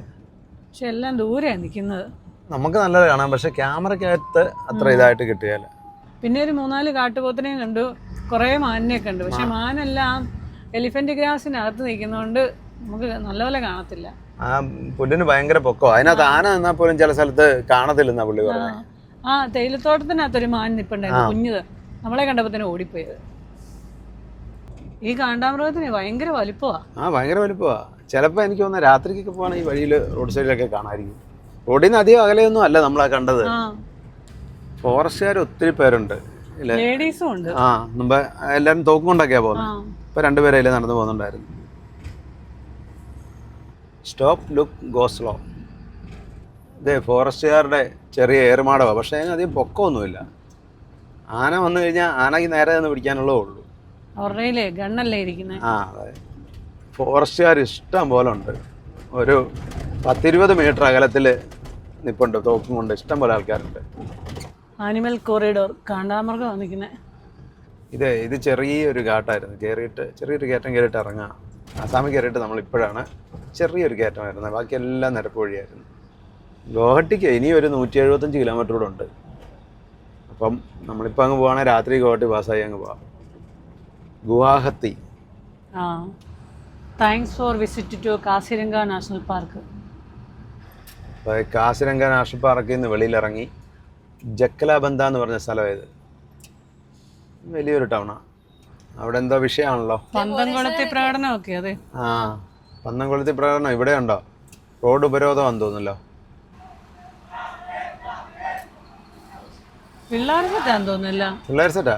പക്ഷെ എല്ലാം ദൂരെയാണ് നിൽക്കുന്നത്. നമുക്ക് നല്ലത് കാണാം, പക്ഷെ ക്യാമറയ്ക്കകത്ത് അത്ര ഇതായിട്ട് കിട്ടിയാൽ. പിന്നെ ഒരു 3-4 കാട്ടുപോത്തിനെയും കണ്ടു, കുറേ മാനിനെ കണ്ടു. പക്ഷെ മാനെല്ലാം എലിഫന്റ് ഗ്രാസിനകത്ത് നിൽക്കുന്നതുകൊണ്ട് നമുക്ക് നല്ലപോലെ കാണത്തില്ല. ആ പുല്ലിന് ഭയങ്കര പൊക്കോ. അതിനകത്ത് ആന നിന്നാൽ പോലും ചില സ്ഥലത്ത് കാണത്തില്ലെന്നാ പുള്ളി പറഞ്ഞത്. ആ, തേയിലത്തോട്ടത്തിനകത്തൊരു മാൻ നിൽപ്പുണ്ടായിരുന്നു, കുഞ്ഞത്. നമ്മളെ കണ്ടപ്പോൾ തന്നെ ഓടിപ്പോയത്. ഈ കാണ്ടാമൃഗത്തിന് ഭയങ്കര വലിപ്പമാ. ആ, ഭയങ്കര വലിപ്പമാ. ചിലപ്പോൾ എനിക്ക് തോന്നുന്നത് രാത്രിക്കൊക്കെ പോകണം ഈ വഴിയിൽ റോഡ് സൈഡിലൊക്കെ കാണാമായിരിക്കും. റോഡിൽ നിന്ന് അധികം അകലെയൊന്നും അല്ല നമ്മളാ കണ്ടത്. ഫോറസ്റ്റുകാർ ഒത്തിരി പേരുണ്ട്, ലേഡീസും ഉണ്ട്. ആ, മുമ്പ് എല്ലാവരും തോക്കും കൊണ്ടൊക്കെയാ പോകുന്നത്. ഇപ്പൊ 2 പേരല്ലേ നടന്നു പോകുന്നുണ്ടായിരുന്നു. Stop look go slow. ഇതേ ഫോറസ്റ്റുകാരുടെ ചെറിയ ഏറുമാടമാണ്. പക്ഷേ അതിനധികം പൊക്കമൊന്നുമില്ല. ആന വന്നു കഴിഞ്ഞാൽ ആനയ്ക്ക് നേരെ നിന്ന് പിടിക്കാനുള്ളതേ ഉള്ളൂ. അവരുടെ ഗണ്ണല്ലേ ഇരിക്കുന്നത്. ആ, അതെ. ഫോറസ്റ്റുകാർ ഇഷ്ടം പോലെ ഉണ്ട്. ഒരു 10-20 മീറ്റർ അകലത്തിൽ നിൽപ്പുണ്ട് തോക്കും കൊണ്ട്. ഇഷ്ടം പോലെ ആൾക്കാരുണ്ട്. Animal corridor. കാണ്ടാമൃഗം നിൽക്കുന്നത്. ഇത് ചെറിയൊരു ഘാട്ടായിരുന്നു. ചെറിയൊരു കയറ്റം കയറിയിട്ട് ഇറങ്ങാം. ആസാമിൽ കയറിയിട്ട് നമ്മളിപ്പോഴാണ് ചെറിയൊരു കയറ്റമായിരുന്നു. ബാക്കിയെല്ലാം നിരപ്പ് വഴിയായിരുന്നു. ഗുവാഹട്ടിക്ക് ഇനി ഒരു 175 കിലോമീറ്റർ കൂടെ ഉണ്ട്. അപ്പം നമ്മളിപ്പോൾ അങ്ങ് പോവുകയാണെങ്കിൽ രാത്രി ഗുവാഹട്ടി പാസ്സായി അങ്ങ് പോവാം. ഗുവാഹത്തി. ആ, thanks for visit to Kaziranga national park. അപ്പോൾ കാസിരംഗ നാഷണൽ പാർക്കിൽ നിന്ന് വെളിയിലിറങ്ങി ജക്കലാബന്ധ എന്ന് പറഞ്ഞ സ്ഥലമായത്. വലിയൊരു ടൗണാണ്. അവിടെ എന്തോ വിഷയമാണല്ലോ, പന്തംകുളത്തി പ്രകടനമൊക്കെ. അതെ, ആ, പന്തംകുളത്തി പ്രകടനം ഇവിടെ ഉണ്ടോ? റോഡ് ഉപരോധമാണെന്ന് തോന്നുന്നല്ലോ. പിള്ളേർ സെറ്റാന്ന് തോന്നുന്നില്ല. പിള്ളേർ സെറ്റാ.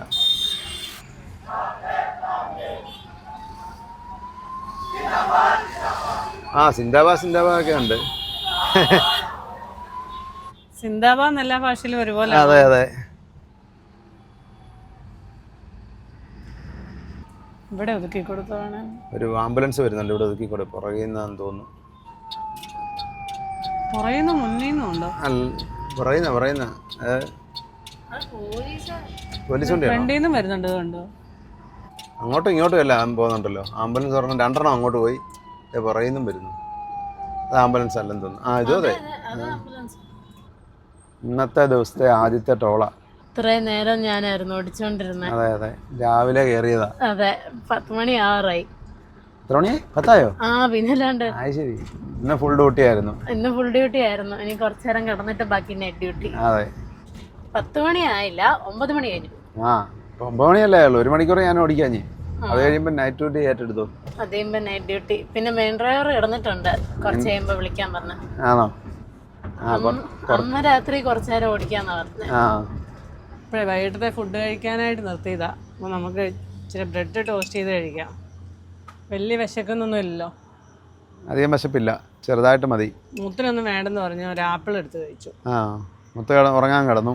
ആ, സിന്ദാബാദ് ഒക്കെ ഉണ്ട്. സിന്ദാബാദ് എല്ലാ ഭാഷയിലും ഒരുപോലെ. അതെ അതെ. ഇവിടെ ഒതുക്കി കൊടുത്തതാണ്. ഒരു ആംബുലൻസ് വരുന്നുണ്ട് ഇവിടെ ഒതുക്കി കൊടുക്കും, പുറകിന്നാന്ന് തോന്നുന്നു. പുറയുന്ന മുന്നീന്നുണ്ടോ? പറയുന്ന പോലീസ് വണ്ടിയാണോ? ഫ്രണ്ടിന്നും വരുന്നുണ്ട്. കണ്ടോ? അങ്ങോട്ടും ഇങ്ങോട്ടും എല്ലാം പോകുന്നുണ്ടല്ലോ. ആംബുലൻസ് പറഞ്ഞാൽ 2 അങ്ങോട്ട് പോയി, പുറകിന്നും വരുന്നു. അത് ആംബുലൻസ് അല്ലെന്ന് തോന്നുന്നു. ഇത് അതെ, ഇന്നത്തെ ദിവസത്തെ ആദ്യത്തെ ടോള. ഇത്രയും നേരം ഞാനായിരുന്നു ഓടിച്ചോണ്ടിരുന്നത്. അതെ അതെ, രാവിലെ കയറിയതാ. അതെ, 10 മണി ആറായി. എത്ര മണിയായി? 10 ആ പിന്നല്ലാണ്ട്. ശരി. ഇന്ന് ഫുൾ ഡ്യൂട്ടി ആയിരുന്നു. ഇന്ന് ഫുൾ ഡ്യൂട്ടി ആയിരുന്നു. ഇനി കുറച്ചു നേരം കിടന്നിട്ട് ബാക്കി നൈറ്റ് ഡ്യൂട്ടി. അതെ, 10 മണി ആയില്ല, 9 മണി കഴിഞ്ഞു. 9 മണിയല്ലേ ആയുള്ളൂ. 1 മണിക്കൂർ ഞാൻ ഓടിക്കാഞ്ഞ്. അത് കഴിയുമ്പോൾ നൈറ്റ് ഡ്യൂട്ടി ഏറ്റെടുത്തു. അത് കഴിയുമ്പോൾ നൈറ്റ് ഡ്യൂട്ടി. പിന്നെ മെയിൻ ഡ്രൈവർ കിടന്നിട്ടുണ്ട്, കുറച്ച് കഴിയുമ്പോൾ വിളിക്കാൻ പറഞ്ഞു. ആണോ? അമ്മ രാത്രി കുറച്ചു നേരം ഓടിക്കാന്നാ പറഞ്ഞത്. ഇപ്പോഴേ വൈകിട്ടത്തെ ഫുഡ് കഴിക്കാനായിട്ട് നിർത്തിയതാ. അപ്പോൾ നമുക്ക് ഇച്ചിരി ബ്രെഡ് ടോസ്റ്റ് ചെയ്ത് കഴിക്കാം. വലിയ വിശക്കുന്നൊന്നും ഇല്ലല്ലോ. അധികം വിശപ്പില്ല, ചെറുതായിട്ട് മതി. മുത്തിനൊന്നും വേണ്ടെന്ന് പറഞ്ഞു, ഒരു ആപ്പിൾ എടുത്ത് കഴിച്ചു. മുത്ത് ഉറങ്ങാൻ കിടന്നു.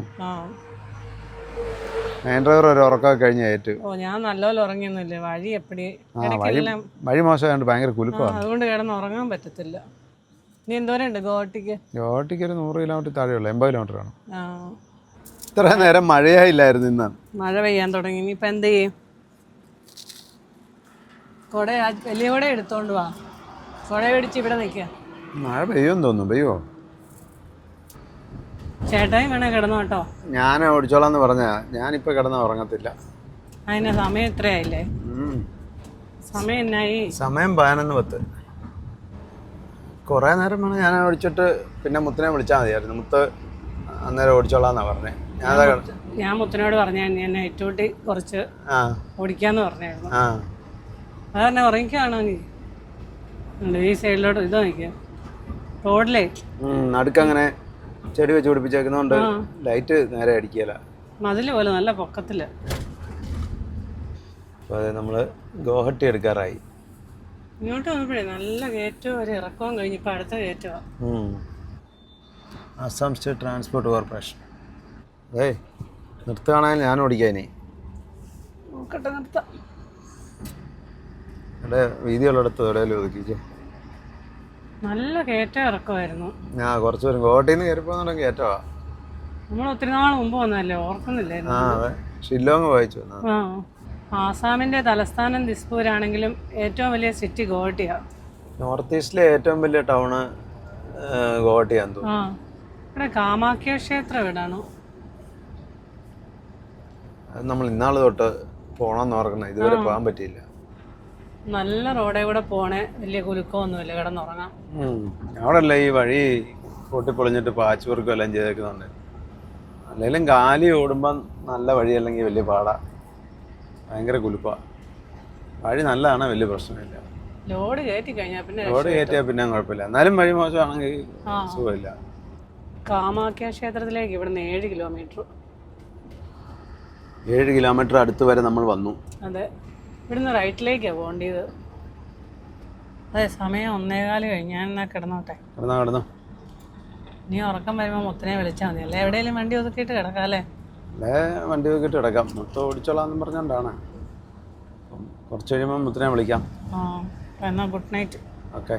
മെയിൻ ഡ്രൈവർ ഒരു ഉറക്കമൊക്കെ കഴിഞ്ഞ് ഏറ്റു. ഞാൻ നല്ലപോലെ ഉറങ്ങിയൊന്നുമില്ല. വഴി എപ്പടി വഴി മോശമായിട്ട് ഭയങ്കര കുലുക്കമാണ്. അതുകൊണ്ട് കിടന്ന് ഉറങ്ങാൻ പറ്റത്തില്ല. നീ എന്തോരം ഉണ്ട് ഗോവട്ടിക്ക്? ഗോവട്ടിക്ക് ഒരു 100 കിലോമീറ്റർ താഴെയുള്ളൂ, 80 കിലോമീറ്റർ ആണ്. ഇത്ര നേരം മഴയായില്ലായിരുന്നു ഇന്ന്. മഴ പെയ്യാൻ തുടങ്ങി. ഇനിയിപ്പോൾ എന്ത് ചെയ്യും? വലിയ കുട എടുത്തോണ്ട് വാ. കുട പിടിച്ച് ഇവിടെ നിൽക്കുക. മഴ പെയ്യുമെന്ന് തോന്നുന്നു. പെയ്യുമോ? ചേട്ടായി വേണേ കിടന്നു കേട്ടോ. ഞാൻ ഓടിച്ചോളാന്ന് പറഞ്ഞ ഞാനിപ്പോൾ കിടന്ന ഉറങ്ങത്തില്ല. അതിന് സമയം ഇത്രയായില്ലേ? സമയം എന്നായി? സമയം 11:10. കുറേ നേരം വേണം ഞാൻ ഓടിച്ചിട്ട് പിന്നെ മുത്തിനെ വിളിച്ചാൽ മതിയായിരുന്നു. മുത്ത് അന്നേരം ഓടിച്ചോളാന്നാ പറഞ്ഞേ. ഞാൻ മുത്തിനോട് പറഞ്ഞു ഞാൻ നൈറ്റ് ഡ്യൂട്ടി കുറച്ച് ഓടിക്കാന്ന് പറഞ്ഞായിരുന്നു. അത് തന്നെ ഉറങ്ങിക്കാണോ നീ? ഈ സൈഡിലോട്ട് ഇത് നോക്കിയ റോഡിലേ നടുക്കങ്ങനെ ചെടി വെച്ച് പിടിപ്പിച്ചേക്കുന്നോണ്ട് ലൈറ്റ് നേരെ അടിക്കല. മതില് പോലെ നല്ല പൊക്കത്തില്. അപ്പോൾ അത് നമ്മള് ഗോഹട്ടി എടുക്കാറായി. ഇങ്ങോട്ട് വന്നപ്പോഴേ നല്ല കയറ്റവും ഒരു ഇറക്കവും കഴിഞ്ഞ് ഇപ്പം അടുത്ത കയറ്റവാ. Assam state transport corporation. അതെ, നിർത്തുകയാണെങ്കിൽ ഞാൻ ഓടിക്കാനേ. നോക്കട്ടെ, നിർത്താം. ഇവിടെ വീതിയുള്ളിടത്ത് എവിടെയെങ്കിലും ഒതുക്കിക്കേ. നല്ല കയറ്റം ഇറക്കമായിരുന്നു. കുറച്ച് പേരും ഗോവട്ടിയിൽ നിന്ന് കയറി പോകുന്നുണ്ടെങ്കിൽ കയറ്റവാ. നമ്മൾ ഒത്തിരി നാൾ മുമ്പ് വന്നല്ലേ, ഓർക്കുന്നില്ലായിരുന്നു. അതെ, ഷില്ലോങ് വായിച്ചു. ആസാമിന്റെ തലസ്ഥാനം ദിസ്പൂരാണെങ്കിലും ഏറ്റവും വലിയ സിറ്റി ഗോവട്ടിയാണ്. നോർത്ത് ഈസ്റ്റിലെ ഏറ്റവും വലിയ ടൗണ് ഗോവട്ടിയാന്ന് തോന്നുന്നു. ഇവിടെ കാമാഖ്യ ക്ഷേത്രം എവിടാണോ? അത് നമ്മൾ ഇന്നാള് തൊട്ട് പോകണമെന്ന് ഓർക്കണം, ഇതുവരെ പോകാൻ പറ്റിയില്ല. നല്ല റോഡേ കൂടെ പോണേ, വലിയ കുലുക്കമൊന്നുമില്ല, കിടന്നുറങ്ങാം. അവിടെ അല്ല ഈ വഴി പൊട്ടിപ്പൊളിഞ്ഞിട്ട് പാച്ച് വർക്കും എല്ലാം ചെയ്തേക്കുന്നുണ്ട്. അല്ലെങ്കിലും കാലി ഓടുമ്പം നല്ല വഴി അല്ലെങ്കിൽ വലിയ പാടാ, ഭയങ്കര കുലുക്കമാണ്. വഴി നല്ലതാണ്, വലിയ പ്രശ്നമില്ല. ലോഡ് കയറ്റി കഴിഞ്ഞാൽ പിന്നെ ലോഡ് കയറ്റിയാൽ പിന്നെ കുഴപ്പമില്ല. എന്നാലും വഴി മോശമാണെങ്കിൽ സുഖമില്ല. കാമാഖ്യ ക്ഷേത്രത്തിലേക്ക് ഇവിടുന്ന് 7 കിലോമീറ്റർ. 7 കിലോമീറ്റർ അടുത്ത് വരെ നമ്മൾ വന്നു. അതെ, ഇവിടുന്ന് റൈറ്റിലേക്കാണ് പോകേണ്ടത്. അതെ, സമയം 1:15 കഴിഞ്ഞ്. ഞാൻ എന്നാ കിടന്നോട്ടെ. കിടന്നോ. നീ ഉറക്കം വരുമ്പോൾ മുത്തിനെ വിളിച്ചാൽ മതി. അല്ലേ എവിടെയെങ്കിലും വണ്ടി ഒതുക്കിയിട്ട് കിടക്കാം. അല്ലേ വണ്ടി ഒതുക്കിയിട്ട് കിടക്കാം. മൊത്തം ഓടിച്ചോളാന്ന് പറഞ്ഞോണ്ടാണ്. കുറച്ച് കഴിയുമ്പോൾ മുത്തിനെ വിളിക്കാം. എന്നാൽ ഗുഡ് നൈറ്റ്. ഓക്കെ.